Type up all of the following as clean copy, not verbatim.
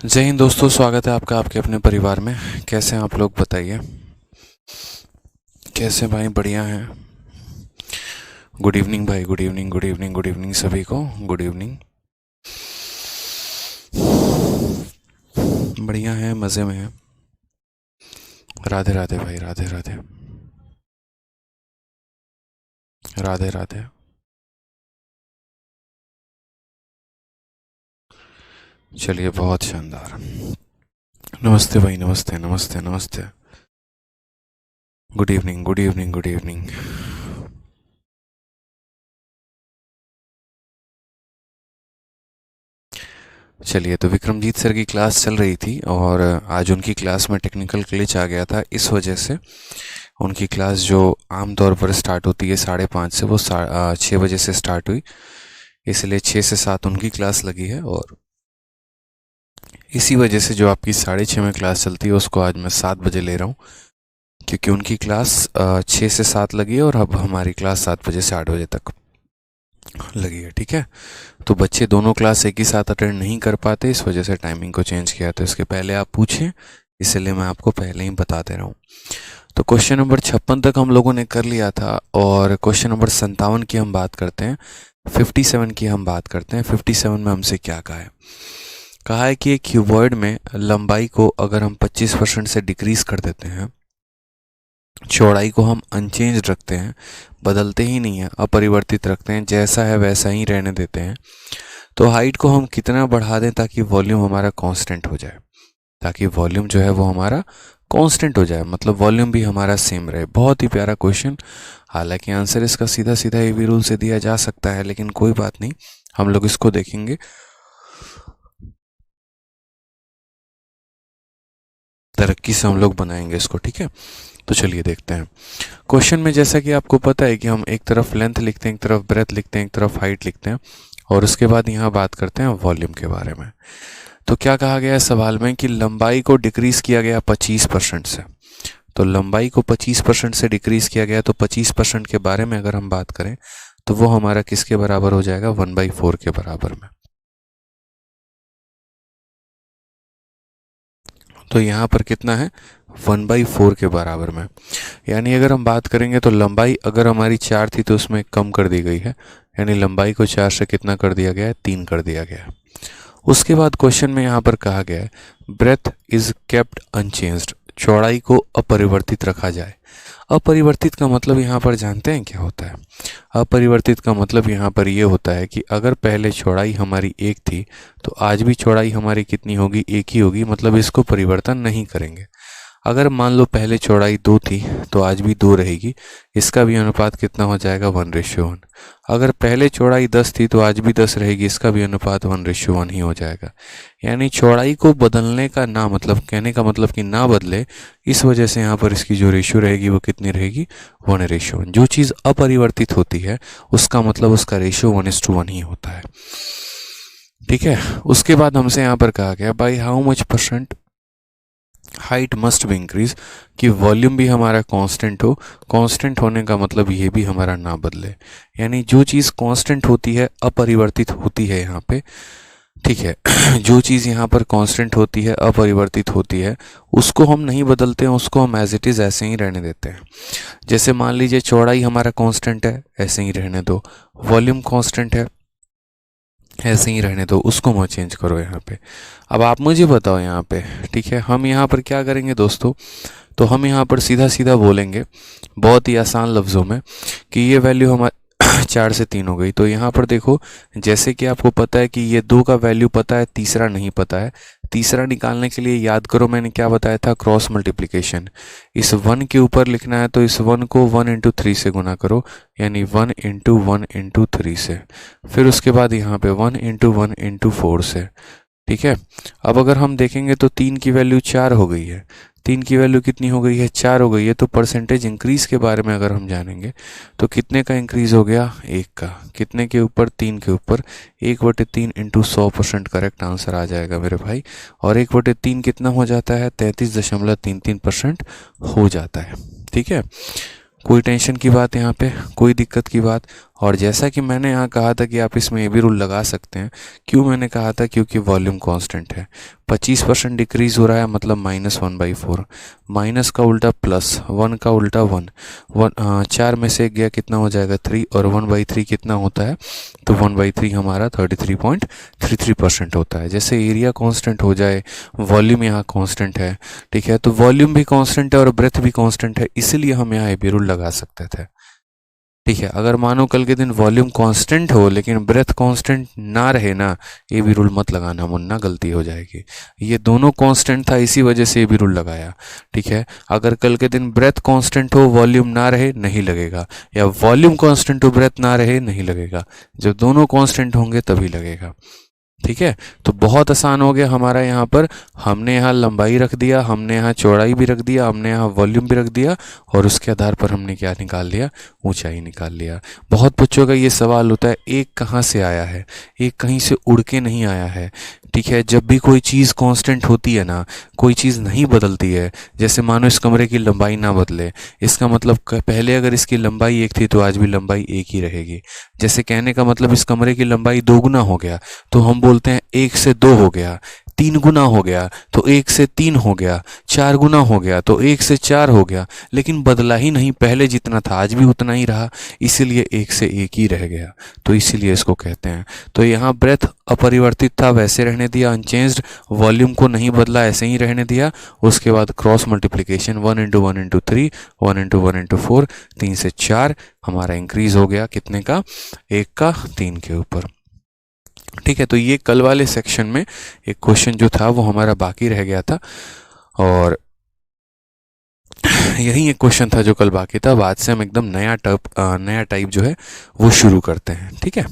जय हिंद दोस्तों, स्वागत है आपका आपके अपने परिवार में। कैसे हैं आप लोग, बताइए कैसे भाई? बढ़िया हैं। गुड इवनिंग भाई, good evening, good evening, good evening सभी को। Good evening. बढ़िया है, मज़े में है। राधे राधे भाई, राधे राधे, राधे राधे। चलिए, बहुत शानदार। नमस्ते भाई, नमस्ते नमस्ते नमस्ते। Good evening, good evening, good evening. चलिए, तो विक्रमजीत सर की क्लास चल रही थी और आज उनकी क्लास में टेक्निकल ग्लिच आ गया था। इस वजह से उनकी क्लास जो आमतौर पर स्टार्ट होती है 5:30 से, वो 6 बजे से स्टार्ट हुई। इसलिए 6 से 7 उनकी क्लास लगी है और इसी वजह से जो आपकी 6:30 में क्लास चलती है उसको आज मैं 7 बजे ले रहा हूँ, क्योंकि उनकी क्लास 6 से 7 लगी है और अब हमारी क्लास 7 बजे से 8 बजे तक लगी है। ठीक है, तो बच्चे दोनों क्लास एक ही साथ अटेंड नहीं कर पाते, इस वजह से टाइमिंग को चेंज किया। तो इसके पहले आप पूछें, इसलिए मैं आपको पहले ही बता दे रहा हूँ। तो क्वेश्चन नंबर 56 तक हम लोगों ने कर लिया था और क्वेश्चन नंबर 57 की हम बात करते हैं, 57 की हम बात करते हैं। 57 में हमसे क्या कहा है कि एक क्यूबॉइड में लंबाई को अगर हम 25% से डिक्रीज कर देते हैं, चौड़ाई को हम अनचेंज रखते हैं, बदलते ही नहीं है, अपरिवर्तित रखते हैं, जैसा है वैसा ही रहने देते हैं, तो हाइट को हम कितना बढ़ा दें ताकि वॉल्यूम हमारा कांस्टेंट हो जाए, ताकि वॉल्यूम जो है वो हमारा कांस्टेंट हो जाए, मतलब वॉल्यूम भी हमारा सेम रहे। बहुत ही प्यारा क्वेश्चन। हालांकि आंसर इसका सीधा सीधा एवी रूल से दिया जा सकता है, लेकिन कोई बात नहीं, हम लोग इसको देखेंगे, तरक्की से हम लोग बनाएंगे इसको। ठीक है, तो चलिए देखते हैं क्वेश्चन में। जैसा कि आपको पता है कि हम एक तरफ लेंथ लिखते हैं, एक तरफ ब्रेथ लिखते हैं, एक तरफ हाइट लिखते हैं, और उसके बाद यहाँ बात करते हैं वॉल्यूम के बारे में। तो क्या कहा गया है सवाल में कि लंबाई को डिक्रीज किया गया 25% से। तो लंबाई को 25% से डिक्रीज किया गया, तो 25% के बारे में अगर हम बात करें तो वो हमारा किसके बराबर हो जाएगा? 1/4 के बराबर में। तो यहाँ पर कितना है? 1/4 के बराबर में। यानी अगर हम बात करेंगे तो लंबाई अगर हमारी 4 थी तो उसमें कम कर दी गई है, यानी लंबाई को 4 से कितना कर दिया गया है? 3 कर दिया गया है। उसके बाद क्वेश्चन में यहाँ पर कहा गया है ब्रेथ इज केप्ट अनचेंज्ड, चौड़ाई को अपरिवर्तित रखा जाए। अपरिवर्तित का मतलब यहाँ पर जानते हैं क्या होता है? अपरिवर्तित का मतलब यहाँ पर ये होता है कि अगर पहले चौड़ाई हमारी 1 थी तो आज भी चौड़ाई हमारी कितनी होगी? 1 ही होगी, मतलब इसको परिवर्तन नहीं करेंगे। अगर मान लो पहले चौड़ाई 2 थी तो आज भी 2 रहेगी, इसका भी अनुपात कितना हो जाएगा? 1:1। अगर पहले चौड़ाई 10 थी तो आज भी 10 रहेगी, इसका भी अनुपात 1:1 ही हो जाएगा। यानी चौड़ाई को बदलने का ना मतलब, कहने का मतलब कि ना बदले, इस वजह से यहाँ पर इसकी जो रेशियो रहेगी वो कितनी रहेगी? 1:1। जो चीज़ अपरिवर्तित होती है उसका मतलब उसका रेशियो 1:1 ही होता है। ठीक है, उसके बाद हमसे यहाँ पर कहा गया by how much percent height must be increase, कि वॉल्यूम भी हमारा कांस्टेंट हो। कांस्टेंट होने का मतलब ये भी हमारा ना बदले, यानी जो चीज़ कांस्टेंट होती है, अपरिवर्तित होती है यहाँ पे। ठीक है, जो चीज़ यहाँ पर कांस्टेंट होती है, अपरिवर्तित होती है, उसको हम नहीं बदलते हैं, उसको हम एज इट इज़ ऐसे ही रहने देते हैं। जैसे मान लीजिए चौड़ाई हमारा कांस्टेंट है, ऐसे ही रहने दो। वॉल्यूम कांस्टेंट है, ऐसे ही रहने दो, उसको मत चेंज करो यहाँ पे। अब आप मुझे बताओ यहाँ पे, ठीक है, हम यहाँ पर क्या करेंगे दोस्तों? तो हम यहाँ पर सीधा सीधा बोलेंगे बहुत ही आसान लफ्ज़ों में कि ये वैल्यू हमारी 4 से 3 हो गई। तो यहाँ पर देखो, जैसे कि आपको पता है कि ये 2 का वैल्यू पता है, तीसरा नहीं पता है। तीसरा निकालने के लिए याद करो मैंने क्या बताया था? Cross multiplication. इस 1 के ऊपर लिखना है तो इस 1 को 1 × 3 से गुना करो, यानी 1 × 1 × 3 से। फिर उसके बाद यहाँ पे 1 × 1 × 4 से। ठीक है, अब अगर हम देखेंगे तो 3 की वैल्यू 4 हो गई है। 3 की वैल्यू कितनी हो गई है? 4 हो गई है। तो परसेंटेज इंक्रीज के बारे में अगर हम जानेंगे तो कितने का इंक्रीज हो गया? 1 का। कितने के ऊपर? 3 के ऊपर। 1/3 × 100% करेक्ट आंसर आ जाएगा मेरे भाई। और 1/3 कितना हो जाता है? 33.33% हो जाता है। ठीक है, कोई टेंशन की बात यहाँ पे, कोई दिक्कत की बात? और जैसा कि मैंने यहाँ कहा था कि आप इसमें ये भी रूल लगा सकते हैं। क्यों मैंने कहा था? क्योंकि वॉल्यूम कांस्टेंट है, 25% डिक्रीज हो रहा है, मतलब -1/4, माइनस का उल्टा प्लस, 1 का उल्टा 1, 4 में से 1 गया, कितना हो जाएगा 3, और 1/3 कितना होता है? तो 1/3 हमारा 33.33% होता है। जैसे एरिया कांस्टेंट हो जाए, वॉल्यूम यहाँ कांस्टेंट है, ठीक है, तो वॉल्यूम भी कांस्टेंट है और ब्रेथ भी कांस्टेंट है, इसीलिए हम यहाँ ए रूल लगा सकते थे। ठीक है, अगर मानो कल के दिन वॉल्यूम कांस्टेंट हो लेकिन ब्रेथ कांस्टेंट ना रहे ना, ये भी रूल मत लगाना मुन्ना, गलती हो जाएगी। ये दोनों कांस्टेंट था, इसी वजह से ये भी रूल लगाया। ठीक है, अगर कल के दिन ब्रेथ कांस्टेंट हो वॉल्यूम ना रहे, नहीं लगेगा, या वॉल्यूम कांस्टेंट हो ब्रेथ ना रहे, नहीं लगेगा। जब दोनों कांस्टेंट होंगे तभी लगेगा। ठीक है, तो बहुत आसान हो गया हमारा। यहाँ पर हमने यहाँ लंबाई रख दिया, हमने यहाँ चौड़ाई भी रख दिया, हमने यहाँ वॉल्यूम भी रख दिया, और उसके आधार पर हमने क्या निकाल लिया? ऊंचाई निकाल लिया। बहुत बच्चों का ये सवाल होता है, एक कहाँ से आया है? एक कहीं से उड़ के नहीं आया है। ठीक है, जब भी कोई चीज़ कांस्टेंट होती है ना, कोई चीज़ नहीं बदलती है, जैसे मानो इस कमरे की लंबाई ना बदले, इसका मतलब पहले अगर इसकी लंबाई 1 थी तो आज भी लंबाई 1 ही रहेगी। जैसे कहने का मतलब इस कमरे की लंबाई 2 गुना हो गया तो हम बोलते हैं 1 से 2 हो गया, 3 गुना हो गया तो 1 से 3 हो गया, 4 गुना हो गया तो 1 से 4 हो गया, लेकिन बदला ही नहीं, पहले जितना था आज भी उतना ही रहा, इसीलिए 1 से 1 ही रह गया, तो इसीलिए इसको कहते हैं। तो यहाँ ब्रेथ अपरिवर्तित था, वैसे रहने दिया, अनचेंज्ड, वॉल्यूम को नहीं बदला, ऐसे ही रहने दिया। उसके बाद क्रॉस मल्टीप्लिकेशन, 1 × 1 × 3, 1 × 1 × 4, 3 से 4 हमारा इंक्रीज हो गया, कितने का? 1 का 3 के ऊपर। ठीक है, तो ये कल वाले सेक्शन में एक क्वेश्चन जो था वो हमारा बाकी रह गया था, और यही एक क्वेश्चन था जो कल बाकी था। बाद से हम एकदम नया टाइप जो है वो शुरू करते हैं। ठीक है,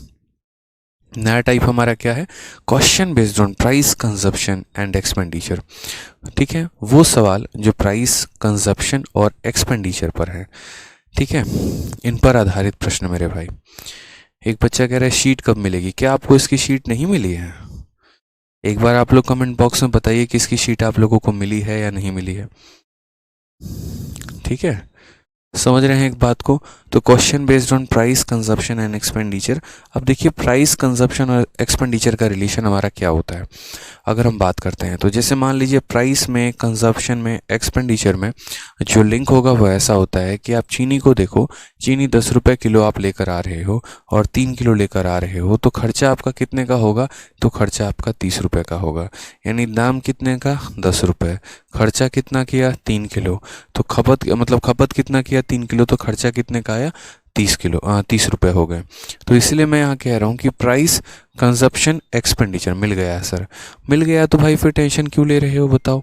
नया टाइप हमारा क्या है? Question based on price, consumption and expenditure. ठीक है, वो सवाल जो प्राइस, कंजप्शन और एक्सपेंडिचर पर है। ठीक है, इन पर आधारित प्रश्न मेरे भाई। एक बच्चा कह रहा है शीट कब मिलेगी? क्या आपको इसकी शीट नहीं मिली है? एक बार आप लोग कमेंट बॉक्स में बताइए कि इसकी शीट आप लोगों को मिली है या नहीं मिली है। ठीक है, समझ रहे हैं एक बात को? तो question based on price, consumption and expenditure. अब देखिए, प्राइस, कंजप्शन और एक्सपेंडिचर का रिलेशन हमारा क्या होता है अगर हम बात करते हैं तो। जैसे मान लीजिए प्राइस में, कंजप्शन में, एक्सपेंडिचर में जो लिंक होगा वो ऐसा होता है कि आप चीनी को देखो, चीनी 10 रुपये किलो आप लेकर आ रहे हो और 3 किलो लेकर आ रहे हो, तो खर्चा आपका कितने का होगा? तो खर्चा आपका 30 रुपये का होगा, यानी दाम कितने का? 10 रुपये। खर्चा कितना किया? 3 किलो। तो खपत कितना किया? 3 किलो। तो खर्चा कितने का आया? 30 रुपये हो गए। तो इसलिए मैं यहाँ कह रहा हूँ कि प्राइस, कंजप्शन, एक्सपेंडिचर मिल गया है सर। मिल गया तो भाई फिर टेंशन क्यों ले रहे हो बताओ?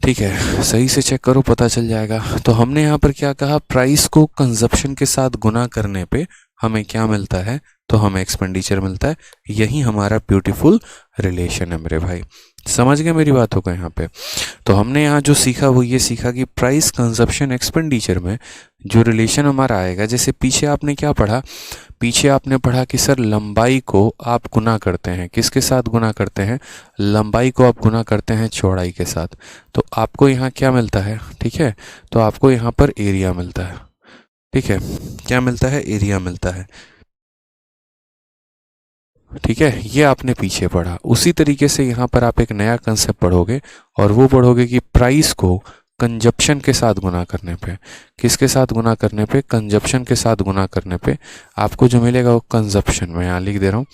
ठीक है, सही से चेक करो, पता चल जाएगा। तो हमने यहाँ पर क्या कहा? प्राइस को कंजप्शन के साथ गुना करने पे हमें क्या मिलता है? तो हमें एक्सपेंडिचर मिलता है। यही हमारा ब्यूटीफुल रिलेशन है मेरे भाई। समझ गए मेरी बातों को यहाँ पे? तो हमने यहाँ जो सीखा वो ये सीखा कि प्राइस, कंजप्शन, एक्सपेंडिचर में जो रिलेशन हमारा आएगा, जैसे पीछे आपने क्या पढ़ा? पीछे आपने पढ़ा कि सर लंबाई को आप गुना करते हैं, किसके साथ गुना करते हैं? लंबाई को आप गुना करते हैं चौड़ाई के साथ। तो आपको यहाँ क्या मिलता है? ठीक है, तो आपको यहाँ पर एरिया मिलता है। ठीक है, क्या मिलता है? एरिया मिलता है। ठीक है, ये आपने पीछे पढ़ा। उसी तरीके से यहाँ पर आप एक नया कंसेप्ट पढ़ोगे, और वो पढ़ोगे कि प्राइस को कंजप्शन के साथ गुना करने पे, किसके साथ गुना करने पे? कंजप्शन के साथ गुना करने पे आपको जो मिलेगा वो कंजप्शन, मैं यहाँ लिख दे रहा हूँ।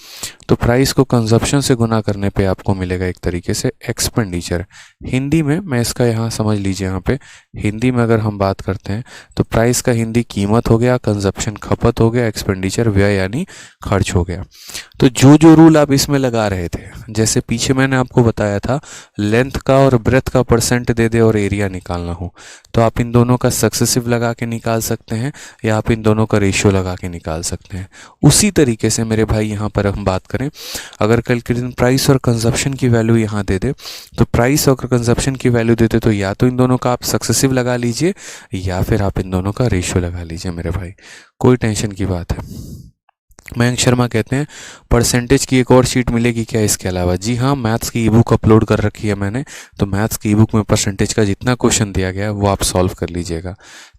तो प्राइस को कंजप्शन से गुना करने पे आपको मिलेगा एक तरीके से एक्सपेंडिचर। हिंदी में मैं इसका यहाँ समझ लीजिए, यहाँ पे हिंदी में अगर हम बात करते हैं तो प्राइस का हिंदी कीमत हो गया, कंजप्शन खपत हो गया, एक्सपेंडिचर व्यय यानी खर्च हो गया। तो जो रूल आप इसमें लगा रहे थे, जैसे पीछे मैंने आपको बताया था लेंथ का और ब्रेथ का परसेंट दे दे और एरिया निकालना हो, तो आप इन दोनों का सक्सेसिव लगा के निकाल सकते हैं या आप इन दोनों का रेशियो लगा के निकाल सकते हैं। उसी तरीके से मेरे भाई यहाँ पर हम बात करें, अगर कल के दिन प्राइस और कंजप्शन की वैल्यू यहाँ दे दे, तो प्राइस और कंजप्शन की वैल्यू देते तो या तो इन दोनों का आप सक्सेसिव लगा लीजिए या फिर आप इन दोनों का रेशियो लगा लीजिए मेरे भाई, कोई टेंशन की बात है। मयंक शर्मा कहते हैं परसेंटेज की एक और शीट मिलेगी क्या इसके अलावा? जी हाँ, मैथ्स की ई बुक अपलोड कर रखी है मैंने, तो मैथ्स की ई बुक में परसेंटेज का जितना क्वेश्चन दिया गया है वो आप सॉल्व कर लीजिएगा।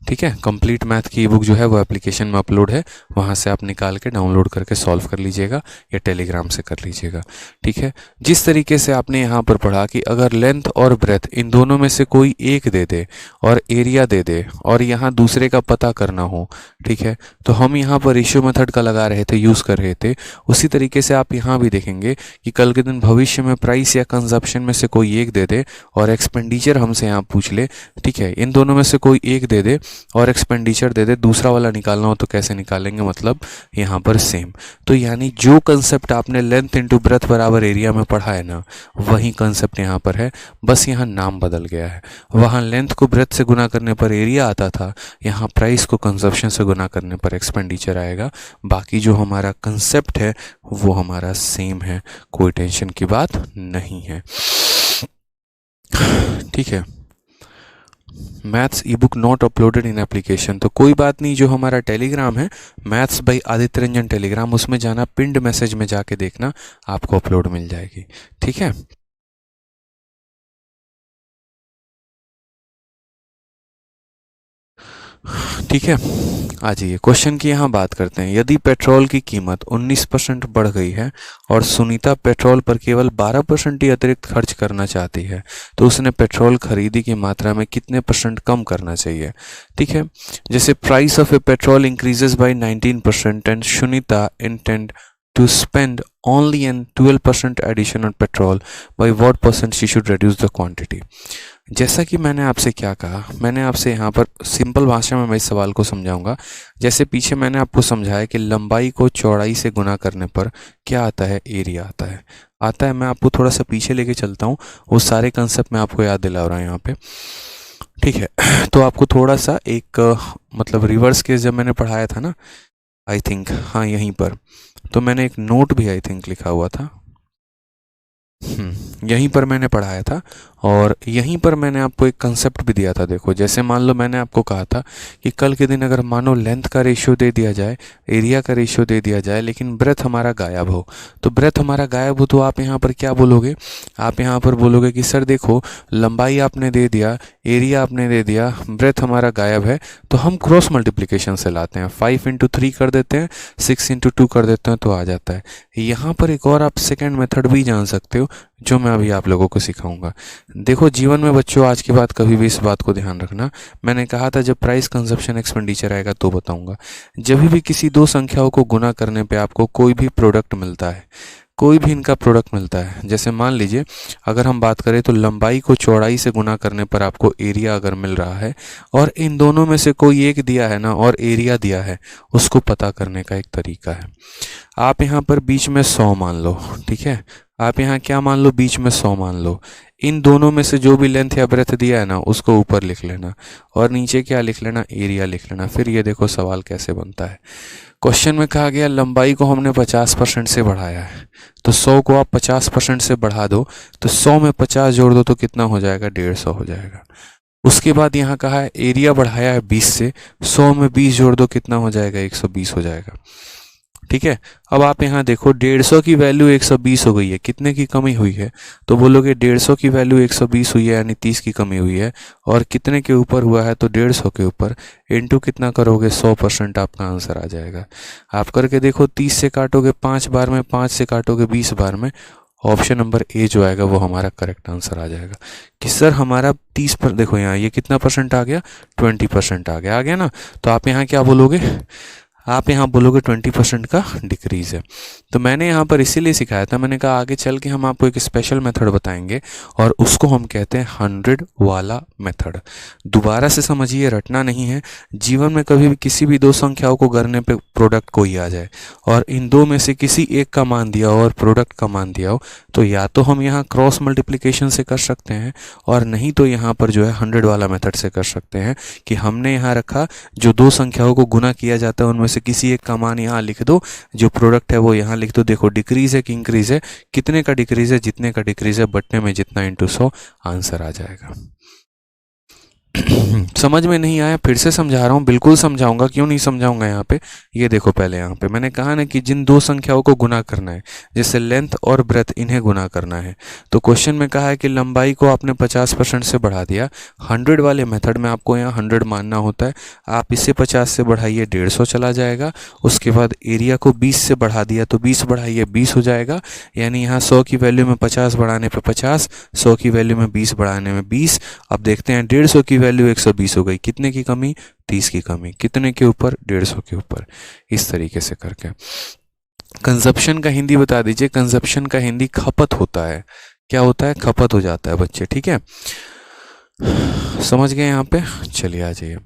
ठीक है, कंप्लीट मैथ की ई बुक जो है वो एप्लीकेशन में अपलोड है, वहाँ से आप निकाल के डाउनलोड करके सॉल्व कर लीजिएगा या टेलीग्राम से कर लीजिएगा। ठीक है, जिस तरीके से आपने यहाँ पर पढ़ा कि अगर लेंथ और ब्रेथ इन दोनों में से कोई एक दे दे और एरिया दे दे और यहाँ दूसरे का पता करना हो, ठीक है, तो हम यहाँ पर रेशियो मेथड का लगा रहे थे, यूज़ कर रहे थे। उसी तरीके से आप यहाँ भी देखेंगे कि कल के दिन भविष्य में प्राइस या कंजप्शन में से कोई एक दे दे और एक्सपेंडिचर हमसे यहाँ पूछ ले, ठीक है, इन दोनों में से कोई एक दे दे और एक्सपेंडिचर दे दे, दूसरा वाला निकालना हो तो कैसे निकालेंगे, मतलब यहाँ पर सेम। तो यानी जो कंसेप्ट आपने लेंथ इंटू ब्रेथ बराबर एरिया में पढ़ा है ना, वही कंसेप्ट यहाँ पर है, बस यहाँ नाम बदल गया है। वहाँ लेंथ को ब्रेथ से गुना करने पर एरिया आता था, यहाँ प्राइस को कंजप्शन से गुना करने पर एक्सपेंडिचर आएगा। बाकी जो हमारा कंसेप्ट है वो हमारा सेम है, कोई टेंशन की बात नहीं है। ठीक है, maths E book not uploaded in application, तो कोई बात नहीं, जो हमारा टेलीग्राम है maths by Aditya Ranjan Telegram, उसमें जाना, पिंड मैसेज में जाके देखना, आपको अपलोड मिल जाएगी। ठीक है, ठीक है, आ जाइए क्वेश्चन की यहाँ बात करते हैं। यदि पेट्रोल की कीमत 19% बढ़ गई है और सुनीता पेट्रोल पर केवल 12% ही अतिरिक्त खर्च करना चाहती है, तो उसने पेट्रोल खरीदी की मात्रा में कितने परसेंट कम करना चाहिए? ठीक है, जैसे price of A petrol increases by 19% and Sunita intend to spend only an 12% addition on petrol, by what percent she should reduce the quantity? जैसा कि मैंने आपसे क्या कहा, मैंने आपसे यहाँ पर सिंपल भाषा में मैं इस सवाल को समझाऊंगा। जैसे पीछे मैंने आपको समझाया कि लंबाई को चौड़ाई से गुना करने पर क्या आता है, एरिया आता है। मैं आपको थोड़ा सा पीछे लेके चलता हूँ, वो सारे कंसेप्ट मैं आपको याद दिला रहा हूँ यहाँ पे। ठीक है, तो आपको थोड़ा सा एक मतलब रिवर्स केस जब मैंने पढ़ाया था ना, आई थिंक, हाँ यहीं पर, तो मैंने एक नोट भी आई थिंक लिखा हुआ था, यहीं पर मैंने पढ़ाया था और यहीं पर मैंने आपको एक कंसेप्ट भी दिया था। देखो, जैसे मान लो मैंने आपको कहा था कि कल के दिन अगर मानो लेंथ का रेशियो दे दिया जाए, एरिया का रेशियो दे दिया जाए, लेकिन ब्रेथ हमारा गायब हो, तो ब्रेथ हमारा गायब हो तो आप यहाँ पर क्या बोलोगे? आप यहाँ पर बोलोगे कि सर देखो, लंबाई आपने दे दिया, एरिया आपने दे दिया, ब्रेथ हमारा गायब है, तो हम क्रॉस मल्टीप्लिकेशन से लाते हैं, 5 इंटू 3 कर देते हैं, 6 इंटू 2 कर देते हैं, तो आ जाता है। यहाँ पर एक और आप सेकेंड मेथड भी जान सकते हो, जो मैं अभी आप लोगों को सिखाऊंगा। देखो, जीवन में बच्चों आज के बाद कभी भी इस बात को ध्यान रखना, मैंने कहा था जब प्राइस कंजप्शन एक्सपेंडिचर आएगा तो बताऊंगा। जब भी किसी दो संख्याओं को गुना करने पे आपको कोई भी प्रोडक्ट मिलता है, कोई भी इनका प्रोडक्ट मिलता है, जैसे मान लीजिए अगर हम बात करें तो लंबाई को चौड़ाई से गुना करने पर आपको एरिया अगर मिल रहा है और इन दोनों में से कोई एक दिया है ना और एरिया दिया है, उसको पता करने का एक तरीका है। आप यहाँ पर बीच में 100 मान लो, ठीक है, आप यहाँ क्या मान लो, बीच में 100 मान लो। इन दोनों में से जो भी लेंथ या ब्रेथ दिया है ना उसको ऊपर लिख लेना और नीचे क्या लिख लेना, एरिया लिख लेना। फिर ये देखो सवाल कैसे बनता है। क्वेश्चन में कहा गया लंबाई को हमने 50% से बढ़ाया है, तो 100 को आप 50% से बढ़ा दो, तो 100 में 50 जोड़ दो तो कितना हो जाएगा, 150 हो जाएगा। उसके बाद यहाँ कहा है एरिया बढ़ाया है 20 से, 100 में 20 जोड़ दो कितना हो जाएगा, 120 हो जाएगा। ठीक है, अब आप यहाँ देखो 150 की वैल्यू 120 हो गई है, कितने की कमी हुई है, तो बोलोगे 150 की वैल्यू 120 हुई है यानी 30 की कमी हुई है, और कितने के ऊपर हुआ है, तो 150 के ऊपर, इनटू कितना करोगे, 100% आपका आंसर आ जाएगा। आप करके देखो, 30 से काटोगे 5 बार में, 5 से काटोगे 20 बार में, ऑप्शन नंबर ए जो आएगा वो हमारा करेक्ट आंसर आ जाएगा कि सर हमारा 30 पर, देखो यहाँ ये कितना परसेंट आ गया, 20% आ गया ना। तो आप यहाँ क्या बोलोगे, आप यहाँ बोलोगे 20% का डिक्रीज़ है। तो मैंने यहाँ पर इसीलिए सिखाया था, मैंने कहा आगे चल के हम आपको एक स्पेशल मेथड बताएंगे और उसको हम कहते हैं 100 वाला मेथड। दोबारा से समझिए, रटना नहीं है। जीवन में कभी भी किसी भी दो संख्याओं को करने पे प्रोडक्ट कोई आ जाए और इन दो में से किसी एक का मान दिया हो और प्रोडक्ट का मान दिया हो, तो या तो हम यहाँ क्रॉस मल्टीप्लिकेशन से कर सकते हैं और नहीं तो यहाँ पर जो है 100 वाला मेथड से कर सकते हैं कि हमने यहाँ रखा जो दो संख्याओं को गुना किया जाता है उनमें से किसी एक का मान यहाँ लिख दो, जो प्रोडक्ट है वो यहाँ लिख दो। देखो डिक्रीज है कि इंक्रीज है, कितने का डिक्रीज है, जितने का डिक्रीज है, बटने में जितना इंटू 100 आंसर आ जाएगा। समझ में नहीं आया फिर से समझा रहा हूँ, बिल्कुल समझाऊंगा, क्यों नहीं समझाऊंगा। यहाँ पे ये देखो, पहले यहाँ पे मैंने कहा ना कि जिन दो संख्याओं को गुना करना है, जैसे लेंथ और ब्रेथ, इन्हें गुना करना है। तो क्वेश्चन में कहा है कि लंबाई को आपने 50% से बढ़ा दिया। 100 वाले मेथड में आपको यहाँ 100 मानना होता है। आप इसे 50 से बढ़ाइए 150 चला जाएगा। उसके बाद एरिया को 20 से बढ़ा दिया तो 20 बढ़ाइए 20 हो जाएगा। यानी यहाँ 100 की वैल्यू में 50 बढ़ाने पे 50, 100 की वैल्यू में 20 बढ़ाने में 20। अब देखते हैं 150 की वैल्यू 120 हो गई, कितने की कमी, 30 की कमी, कितने के ऊपर, 150 के ऊपर। इस तरीके से करके। कंजप्शन का हिंदी बता दीजिए। कंजप्शन का हिंदी खपत होता है। क्या होता है, खपत हो जाता है बच्चे, ठीक है, समझ गए यहाँ पे। चलिए आ जाइए,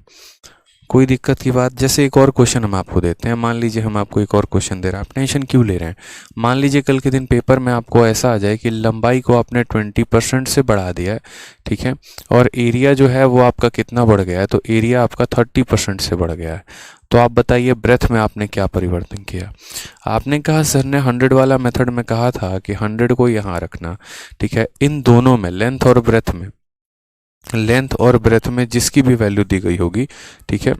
कोई दिक्कत की बात। जैसे एक और क्वेश्चन हम आपको देते हैं, मान लीजिए हम आपको एक और क्वेश्चन दे रहे हैं, आप टेंशन क्यों ले रहे हैं। मान लीजिए कल के दिन पेपर में आपको ऐसा आ जाए कि लंबाई को आपने 20% से बढ़ा दिया है, ठीक है, और एरिया जो है वो आपका कितना बढ़ गया है, तो एरिया आपका 30% से बढ़ गया है। तो आप बताइए ब्रेथ में आपने क्या परिवर्तन किया। आपने कहा सर ने 100 वाला मेथड में कहा था कि 100 को यहाँ रखना, ठीक है। इन दोनों में, लेंथ और ब्रेथ में, लेंथ और ब्रेथ में जिसकी भी वैल्यू दी गई होगी, ठीक है,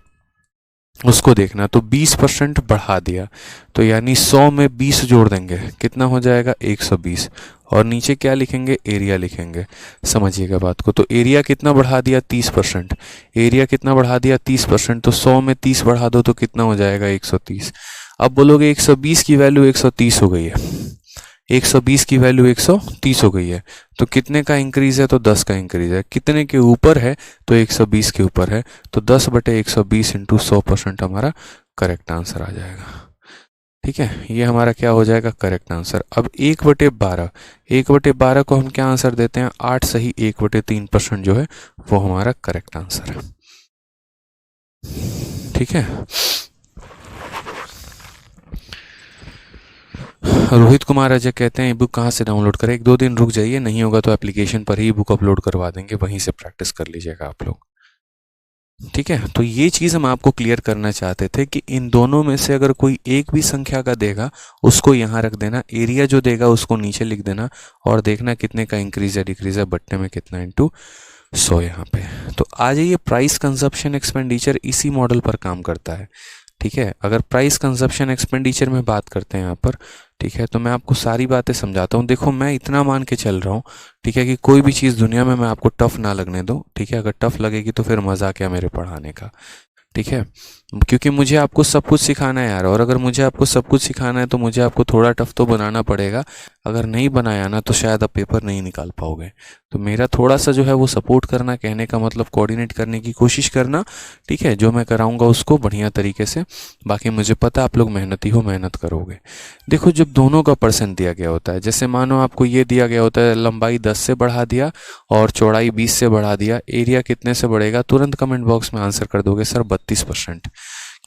उसको देखना। तो 20% बढ़ा दिया, तो यानी 100 में 20 जोड़ देंगे, कितना हो जाएगा, 120। और नीचे क्या लिखेंगे, एरिया लिखेंगे। समझिएगा बात को। तो एरिया कितना बढ़ा दिया, 30%। एरिया कितना बढ़ा दिया, 30%। तो 100 में 30 बढ़ा दो तो कितना हो जाएगा, 130। अब बोलोगे 120 की वैल्यू 130 हो गई है, 120 की वैल्यू 130 हो गई है, तो कितने का इंक्रीज है, तो 10 का इंक्रीज है। कितने के ऊपर है, तो 120 के ऊपर है। तो 10/120 इंटू 100% हमारा करेक्ट आंसर आ जाएगा, ठीक है। ये हमारा क्या हो जाएगा, करेक्ट आंसर। अब 1/12, 1/12 को हम क्या आंसर देते हैं, 8 सही 1/3% जो है वो हमारा करेक्ट आंसर है, ठीक है। रोहित कुमार अजय कहते हैं ई बुक कहाँ से डाउनलोड करें। 1-2 दिन रुक जाइए, नहीं होगा तो एप्लीकेशन पर ही बुक अपलोड करवा देंगे, वहीं से प्रैक्टिस कर लीजिएगा आप लोग, ठीक है। तो ये चीज़ हम आपको क्लियर करना चाहते थे कि इन दोनों में से अगर कोई एक भी संख्या का देगा उसको यहाँ रख देना, एरिया जो देगा उसको नीचे लिख देना, और देखना कितने का इंक्रीज है डिक्रीज है, बट्टे में कितना इंटू 100 यहाँ पे। तो आ जाइए, प्राइस कंजप्शन एक्सपेंडिचर इसी मॉडल पर काम करता है, ठीक है। अगर प्राइस कंजप्शन एक्सपेंडिचर में बात करते हैं यहाँ पर, ठीक है, तो मैं आपको सारी बातें समझाता हूँ। देखो मैं इतना मान के चल रहा हूँ, ठीक है, कि कोई भी चीज़ दुनिया में मैं आपको टफ ना लगने दूँ, ठीक है। अगर टफ लगेगी तो फिर मज़ा क्या मेरे पढ़ाने का, ठीक है, क्योंकि मुझे आपको सब कुछ सिखाना है यार। और अगर मुझे आपको सब कुछ सिखाना है तो मुझे आपको थोड़ा टफ तो बनाना पड़ेगा। अगर नहीं बनाया ना तो शायद आप पेपर नहीं निकाल पाओगे। तो मेरा थोड़ा सा जो है वो सपोर्ट करना, कहने का मतलब कोऑर्डिनेट करने की कोशिश करना, ठीक है। जो मैं कराऊंगा उसको बढ़िया तरीके से। बाकी मुझे पता आप लोग मेहनती हो, मेहनत करोगे। देखो जब दोनों का परसेंट दिया गया होता है, जैसे मानो आपको ये दिया गया होता है लंबाई 10 से बढ़ा दिया और चौड़ाई 20 से बढ़ा दिया, एरिया कितने से बढ़ेगा, तुरंत कमेंट बॉक्स में आंसर कर दोगे सर 32%।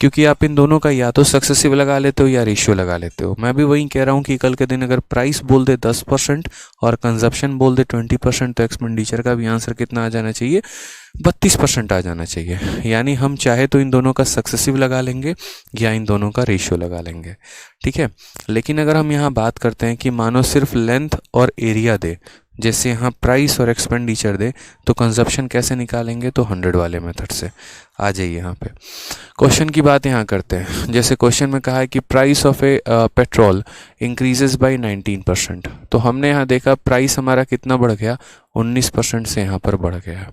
क्योंकि आप इन दोनों का या तो सक्सेसिव लगा लेते हो या रेशियो लगा लेते हो। मैं भी वही कह रहा हूँ कि कल के दिन अगर प्राइस बोल दे 10% और कंजप्शन बोल दे 20%, तो एक्सपेंडिचर का भी आंसर कितना आ जाना चाहिए, 32% आ जाना चाहिए। यानी हम चाहे तो इन दोनों का सक्सेसिव लगा लेंगे या इन दोनों का रेशियो लगा लेंगे, ठीक है। लेकिन अगर हम यहाँ बात करते हैं कि मानो सिर्फ लेंथ और एरिया दे, जैसे यहाँ प्राइस और एक्सपेंडिचर दे, तो कंजप्शन कैसे निकालेंगे, तो 100 वाले मेथड से। आ जाइए यहाँ पे क्वेश्चन की बात यहाँ करते हैं। जैसे क्वेश्चन में कहा है कि price of A petrol increases by 19%। तो हमने यहाँ देखा प्राइस हमारा कितना बढ़ गया, 19% से यहाँ पर बढ़ गया।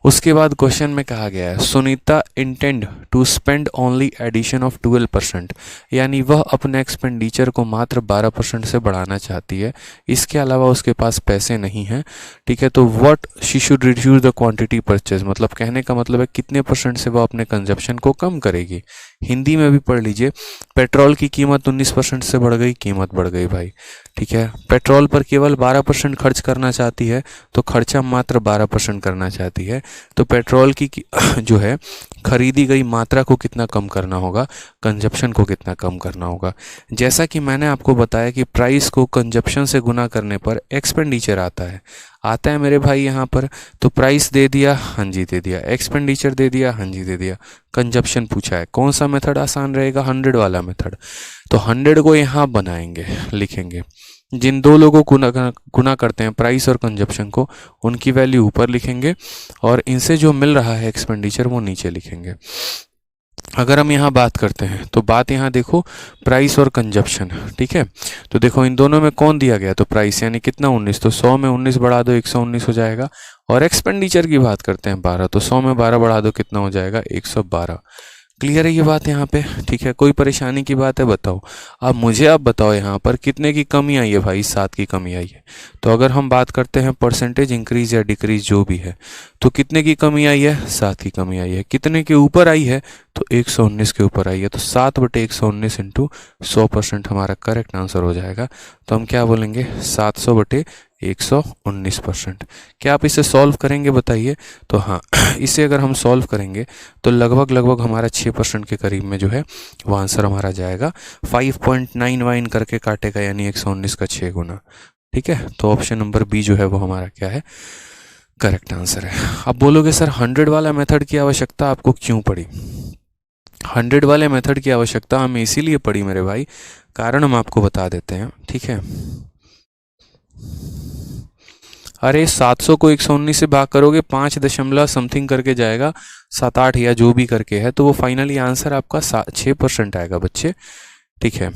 उसके बाद क्वेश्चन में कहा गया है Sunita intend to spend only addition of 12%, यानी वह अपने एक्सपेंडिचर को मात्र 12% से बढ़ाना चाहती है, इसके अलावा उसके पास पैसे नहीं हैं, ठीक है। तो what she should reduce the quantity purchase, मतलब कहने का मतलब है कितने % से वह अपने कंजप्शन को कम करेगी। हिंदी में भी पढ़ लीजिए, पेट्रोल की कीमत 19% से बढ़ गई, कीमत बढ़ गई भाई, ठीक है। पेट्रोल पर केवल 12% खर्च करना चाहती है, तो खर्चा मात्र 12% करना चाहती है। तो पेट्रोल की जो है खरीदी गई मात्रा को कितना कम करना होगा, कंजप्शन को कितना कम करना होगा। जैसा कि मैंने आपको बताया कि प्राइस को कंजप्शन से गुना करने पर एक्सपेंडिचर आता है। आता है मेरे भाई यहाँ पर। तो प्राइस दे दिया, हाँ जी दे दिया, एक्सपेंडिचर दे दिया, हाँ जी दे दिया, कंजप्शन पूछा है, कौन सा मेथड आसान रहेगा, 100 वाला मेथड। तो 100 को यहाँ बनाएंगे, लिखेंगे, जिन दो लोगों को गुना करते हैं प्राइस और कंजप्शन को, उनकी वैल्यू ऊपर लिखेंगे और इनसे जो मिल रहा है एक्सपेंडिचर वो नीचे लिखेंगे। अगर हम यहाँ बात करते हैं तो बात यहाँ देखो प्राइस और कंजप्शन, ठीक है। तो देखो इन दोनों में कौन दिया गया, तो प्राइस यानी कितना 19, तो 100 में 19 बढ़ा दो 119 हो जाएगा। और एक्सपेंडिचर की बात करते हैं 12, तो 100 में 12 बढ़ा दो कितना हो जाएगा 112। क्लियर है ये बात यहाँ पे, ठीक है। कोई परेशानी की बात है बताओ। अब मुझे आप बताओ यहाँ पर कितने की कमी आई है भाई, 7 की कमी आई है। तो अगर हम बात करते हैं परसेंटेज इंक्रीज या डिक्रीज जो भी है, तो कितने की कमी आई है, 7 की कमी आई है। कितने के ऊपर आई है, तो 119 के ऊपर आई है। तो 7/119 इंटू 100% हमारा करेक्ट आंसर हो जाएगा। तो हम क्या बोलेंगे 700/119%। क्या आप इसे सॉल्व करेंगे बताइए। तो हाँ इसे अगर हम सॉल्व करेंगे तो लगभग हमारा 6% के करीब में जो है वो आंसर हमारा जाएगा। 5.9 करके काटेगा, यानी 119 का 6 गुना, ठीक है। तो ऑप्शन नंबर बी जो है वो हमारा क्या है, करेक्ट आंसर है। अब बोलोगे सर 100 वाला मेथड की आवश्यकता आपको क्यों पड़ी। 100 वाले मेथड की आवश्यकता हमें इसीलिए पड़ी मेरे भाई, कारण हम आपको बता देते हैं, ठीक है। अरे 700 को 119 से भाग करोगे 5 दशमलव समथिंग करके जाएगा, 7-8 या जो भी करके है, तो वो फाइनली आंसर आपका 6% आएगा बच्चे, ठीक है।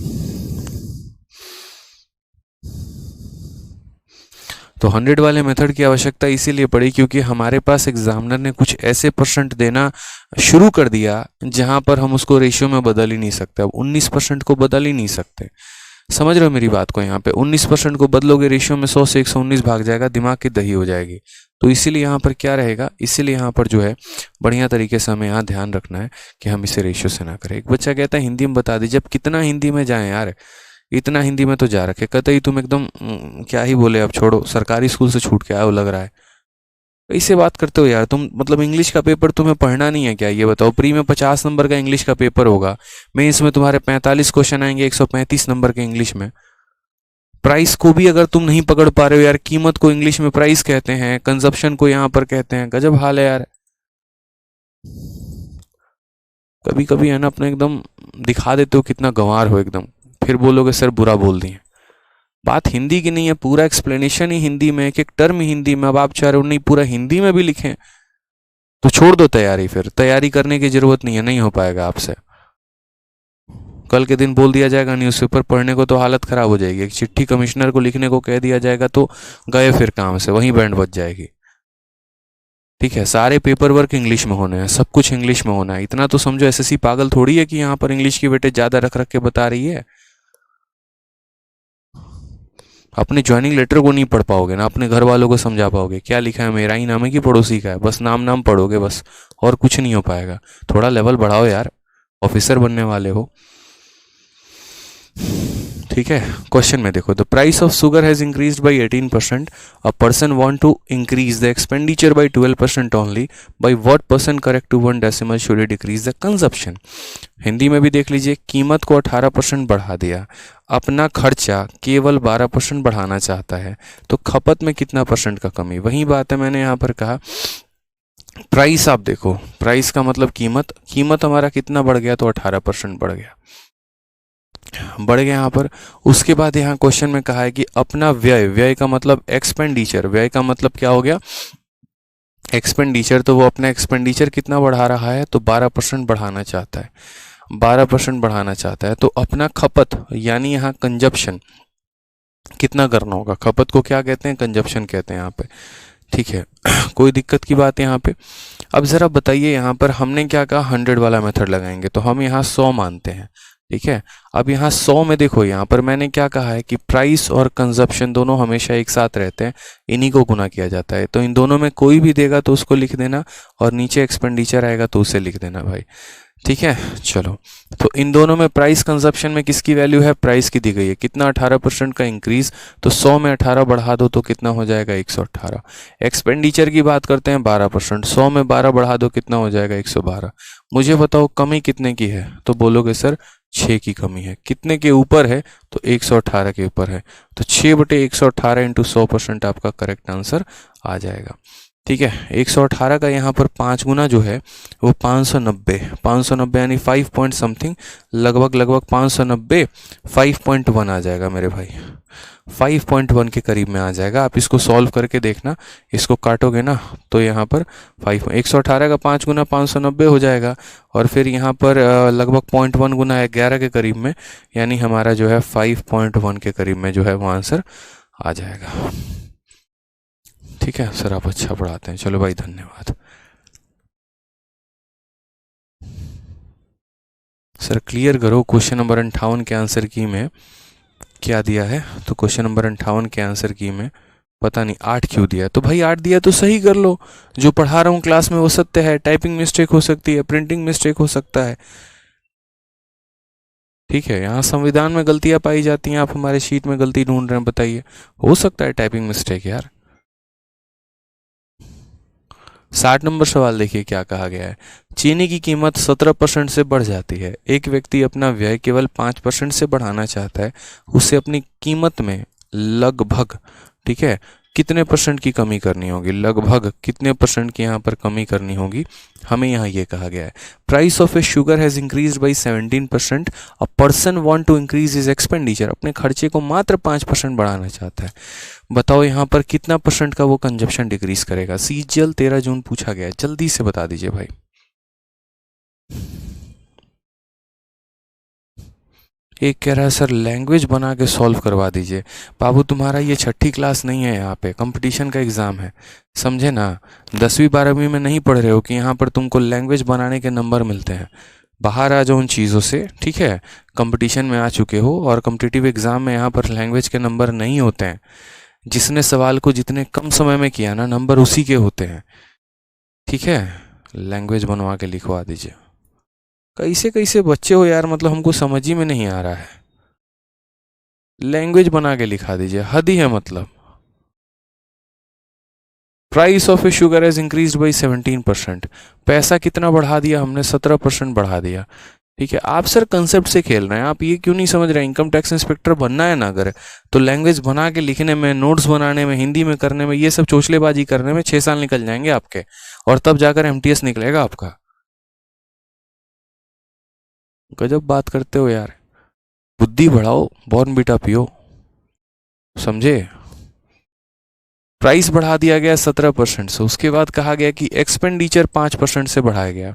तो 100 वाले मेथड की आवश्यकता इसीलिए पड़ी क्योंकि हमारे पास एग्जामिनर ने कुछ ऐसे परसेंट देना शुरू कर दिया जहां पर हम उसको रेशियो में बदल ही नहीं सकते। अब 19% को बदल ही नहीं सकते, समझ रहे हो मेरी बात को। यहाँ पे 19% को बदलोगे रेशियो में 100 से 119 भाग जाएगा, दिमाग की दही हो जाएगी। तो इसीलिए यहाँ पर क्या रहेगा, इसीलिए यहाँ पर जो है बढ़िया तरीके से हमें यहाँ ध्यान रखना है कि हम इसे रेशियो से ना करें। एक बच्चा कहता है हिंदी में बता दीजिए। अब कितना हिंदी में जाए यार, इतना हिंदी में तो जा रखे, कहते ही तुम एकदम क्या ही बोले, अब छोड़ो, सरकारी स्कूल से छूट के आए हो लग रहा है। इससे बात करते हो यार तुम, मतलब इंग्लिश का पेपर तुम्हें पढ़ना नहीं है क्या, ये बताओ। प्री में 50 नंबर का इंग्लिश का पेपर होगा, मेंस में तुम्हारे 45 क्वेश्चन आएंगे 135 नंबर के इंग्लिश में। प्राइस को भी अगर तुम नहीं पकड़ पा रहे हो यार, कीमत को इंग्लिश में प्राइस कहते हैं, कंजप्शन को यहाँ पर कहते हैं, गजब हाल है यार। कभी कभी है ना अपने एकदम दिखा देते हो कितना गंवार हो एकदम, फिर बोलोगे सर बुरा बोल दिए। बात हिंदी की नहीं है, पूरा एक्सप्लेनेशन ही हिंदी में, एक एक टर्म हिंदी में। अब आप चाह रहे हो नहीं पूरा हिंदी में भी लिखें, तो छोड़ दो तैयारी, फिर तैयारी करने की जरूरत नहीं है, नहीं हो पाएगा आपसे। कल के दिन बोल दिया जाएगा न्यूज़पेपर पढ़ने को तो हालत खराब हो जाएगी, एक चिट्ठी कमिश्नर को लिखने को कह दिया जाएगा तो गए फिर काम से, वहीं बैंड बज जाएगी, ठीक है। सारे पेपर वर्क इंग्लिश में होने हैं, सब कुछ इंग्लिश में होना है। इतना तो समझो एसएससी पागल थोड़ी है कि यहाँ पर इंग्लिश की वेटेज ज्यादा रख रख के बता रही है। अपने ज्वाइनिंग लेटर को नहीं पढ़ पाओगे ना, अपने घर वालों को समझा पाओगे। क्या लिखा है, मेरा ही नाम है कि पड़ोसी का है, बस नाम पढ़ोगे बस, और कुछ नहीं हो पाएगा। थोड़ा लेवल बढ़ाओ यार, ऑफिसर बनने वाले हो, ठीक है। क्वेश्चन में देखो, the price of sugar has increased by 18%, a person want to increase the expenditure by 12% only, by what percent correct to 1 decimal should he decrease the consumption. Hindi में भी देख लीजिए, कीमत को 18% बढ़ा दिया, अपना खर्चा केवल 12% बढ़ाना चाहता है, तो खपत में कितना परसेंट का कमी। वही बात है मैंने यहाँ पर कहा, प्राइस आप देखो, प्राइस का मतलब कीमत हमारा कितना बढ़ गया, तो 18% बढ़ गया बढ़ गया यहाँ पर। उसके बाद यहाँ क्वेश्चन में कहा है कि अपना व्यय का मतलब एक्सपेंडिचर, व्यय का मतलब क्या हो गया, एक्सपेंडिचर। तो वो अपना एक्सपेंडिचर कितना बढ़ा रहा है, तो 12% बढ़ाना चाहता है, 12% बढ़ाना चाहता है। तो अपना खपत यानी यहाँ कंजप्शन कितना करना होगा, खपत को क्या कहते हैं, कंजप्शन कहते हैं यहाँ पे, ठीक है। कोई दिक्कत की बात यहाँ पे। अब जरा बताइए, यहाँ पर हमने क्या कहा, 100 वाला मेथड लगाएंगे, तो हम यहाँ 100 मानते हैं, ठीक है। अब यहाँ 100 में देखो, यहाँ पर मैंने क्या कहा है कि प्राइस और कंजप्शन दोनों हमेशा एक साथ रहते हैं, इन्हीं को गुना किया जाता है। तो इन दोनों में कोई भी देगा तो उसको लिख देना, और नीचे एक्सपेंडिचर आएगा तो उसे लिख देना भाई, ठीक है, चलो। तो इन दोनों में प्राइस कंजप्शन में किसकी वैल्यू है, प्राइस की दी गई है, कितना 18% का इंक्रीज, तो 100 में 18 बढ़ा दो तो कितना हो जाएगा 118। एक्सपेंडिचर की बात करते हैं 12%, 100 में 12 बढ़ा दो कितना हो जाएगा 112। मुझे बताओ कमी कितने की है, तो बोलोगे सर 6 की कमी है। कितने के ऊपर है, तो 118 के ऊपर है। तो 6/118 इंटू 100% आपका करेक्ट आंसर आ जाएगा। ठीक है, 118 का यहाँ पर 5 गुना जो है वो 590, 590 यानी 5 पॉइंट समथिंग, लगभग 590, 5.1 आ जाएगा मेरे भाई, 5.1 के करीब में आ जाएगा। आप इसको सॉल्व करके देखना, इसको काटोगे ना तो यहाँ पर 118 का 5 गुना 590 हो जाएगा, और फिर यहाँ पर लगभग 0.1 गुना 11 के करीब में, यानी हमारा जो है 5.1 के करीब में जो है वो आंसर आ जाएगा। ठीक है सर, आप अच्छा पढ़ाते हैं, चलो भाई धन्यवाद। सर क्लियर करो, क्वेश्चन नंबर 58 के आंसर की में क्या दिया है, तो क्वेश्चन नंबर 58 के आंसर की में पता नहीं 8 क्यों दिया है। तो भाई 8 दिया तो सही कर लो, जो पढ़ा रहा हूँ क्लास में वो सत्य है, टाइपिंग मिस्टेक हो सकती है, प्रिंटिंग मिस्टेक हो सकता है। ठीक है, यहाँ संविधान में गलतियां पाई जाती हैं, आप हमारे शीट में गलती ढूंढ रहे हैं, बताइए, हो सकता है टाइपिंग मिस्टेक यार। 60 नंबर सवाल देखिए क्या कहा गया है, चीनी की कीमत 17% से बढ़ जाती है, एक व्यक्ति अपना व्यय केवल 5% से बढ़ाना चाहता है, उसे अपनी कीमत में लगभग, ठीक है, कितने परसेंट की कमी करनी होगी, लगभग कितने परसेंट की यहाँ पर कमी करनी होगी, हमें यहाँ ये कहा गया है। Price of a sugar has increase by 17%, a person want to increase his expenditure, अपने खर्चे को मात्र 5% बढ़ाना चाहता है, बताओ यहाँ पर कितना परसेंट का वो कंजप्शन डिक्रीज करेगा। सीजीएल 13 जून पूछा गया है, जल्दी से बता दीजिए भाई। एक कह रहा है सर लैंग्वेज बना के सॉल्व करवा दीजिए। बाबू तुम्हारा ये 6ठी क्लास नहीं है, यहाँ पे कंपटीशन का एग्ज़ाम है, समझे ना। 10वीं 12वीं में नहीं पढ़ रहे हो कि यहाँ पर तुमको लैंग्वेज बनाने के नंबर मिलते हैं। बाहर आ जाओ उन चीज़ों से, ठीक है, कंपटीशन में आ चुके हो, और कम्पिटिटिव एग्ज़ाम में यहाँ पर लैंग्वेज के नंबर नहीं होते हैं। जिसने सवाल को जितने कम समय में किया ना, नंबर उसी के होते हैं। ठीक है, लैंग्वेज बनवा के लिखवा दीजिए। कैसे कैसे बच्चे हो यार, मतलब हमको समझ ही में नहीं आ रहा है। लैंग्वेज बना के लिखा दीजिए, हद ही है मतलब। Price of a sugar has increase by 17%, पैसा कितना बढ़ा दिया हमने, 17% बढ़ा दिया। ठीक है, आप सर कंसेप्ट से खेल रहे हैं, आप ये क्यों नहीं समझ रहे, इनकम टैक्स इंस्पेक्टर बनना है ना अगर, तो लैंग्वेज बना के लिखने में, नोट्स बनाने में, हिंदी में करने में, ये सब चोचलेबाजी करने में 6 साल निकल जाएंगे आपके, और तब जाकर एमटीएस निकलेगा आपका। गजब बात करते हो यार, बुद्धि बढ़ाओ, बॉर्नवीटा पियो, समझे। प्राइस बढ़ा दिया गया 17% से, उसके बाद कहा गया कि एक्सपेंडिचर 5% से बढ़ाया गया,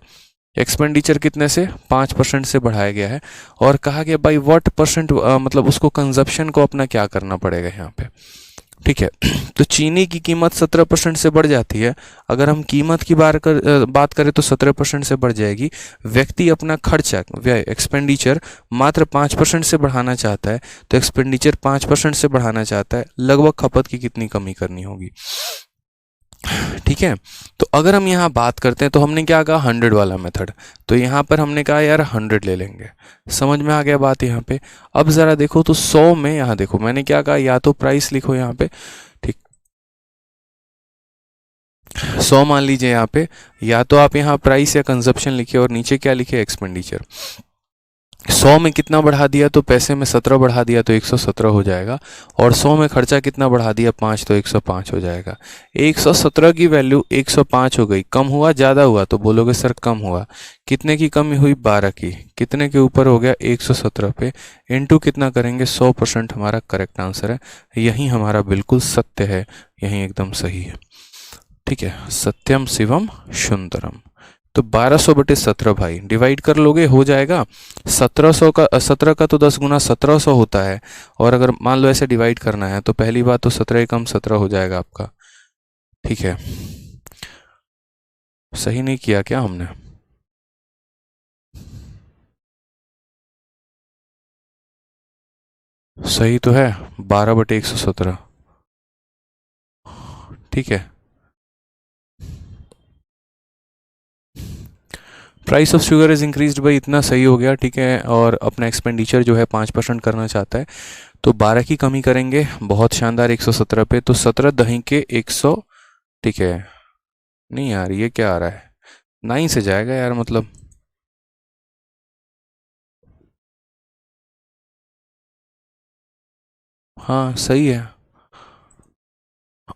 एक्सपेंडिचर कितने से, 5% से बढ़ाया गया है, और कहा गया बाई व्हाट परसेंट, मतलब उसको कंजप्शन को अपना क्या करना पड़ेगा यहाँ पे। ठीक है, तो चीनी की कीमत 17% से बढ़ जाती है, अगर हम कीमत की बात करें तो 17% से बढ़ जाएगी। व्यक्ति अपना खर्चा, व्यय, एक्सपेंडिचर मात्र 5% से बढ़ाना चाहता है, तो एक्सपेंडिचर 5% से बढ़ाना चाहता है, लगभग खपत की कितनी कमी करनी होगी। ठीक है, तो अगर हम यहाँ बात करते हैं तो हमने क्या कहा, 100 वाला मेथड, तो यहाँ पर हमने कहा यार 100 ले लेंगे, समझ में आ गया बात यहाँ पे। अब ज़रा देखो तो 100 में, यहाँ देखो मैंने क्या कहा, या तो प्राइस लिखो यहाँ पे, ठीक, 100 मान लीजिए यहाँ पे, या तो आप यहाँ प्राइस या कंजप्शन लिखिए और नीचे क्या लिखे, एक्सपेंडिचर। 100 में कितना बढ़ा दिया, तो पैसे में 17 बढ़ा दिया तो 117 हो जाएगा, और 100 में खर्चा कितना बढ़ा दिया, 5, तो 105 हो जाएगा। 117 की वैल्यू 105 हो गई, कम हुआ ज़्यादा हुआ, तो बोलोगे सर कम हुआ। कितने की कमी हुई, 12 की, कितने के ऊपर हो गया, 117 पे, इनटू कितना करेंगे, 100%, हमारा करेक्ट आंसर है। यही हमारा बिल्कुल सत्य है, यही एकदम सही है। ठीक है, सत्यम शिवम सुंदरम, तो 1200/17 भाई डिवाइड कर लोगे, हो जाएगा 1700 का, 17 का तो 10 गुना 1700 होता है, और अगर मान लो ऐसे डिवाइड करना है तो पहली बात तो 17 कम 17 हो जाएगा आपका। ठीक है, सही नहीं किया क्या हमने, सही तो है, 12/117। ठीक है, price of sugar is increased by इतना सही हो गया, ठीक है, और अपना एक्सपेंडिचर जो है 5% करना चाहता है, तो 12 की कमी करेंगे, बहुत शानदार 117 पे, तो 17 दही के 100, ठीक है। नहीं यार ये क्या आ रहा है, 9 से जाएगा यार, मतलब हाँ सही है।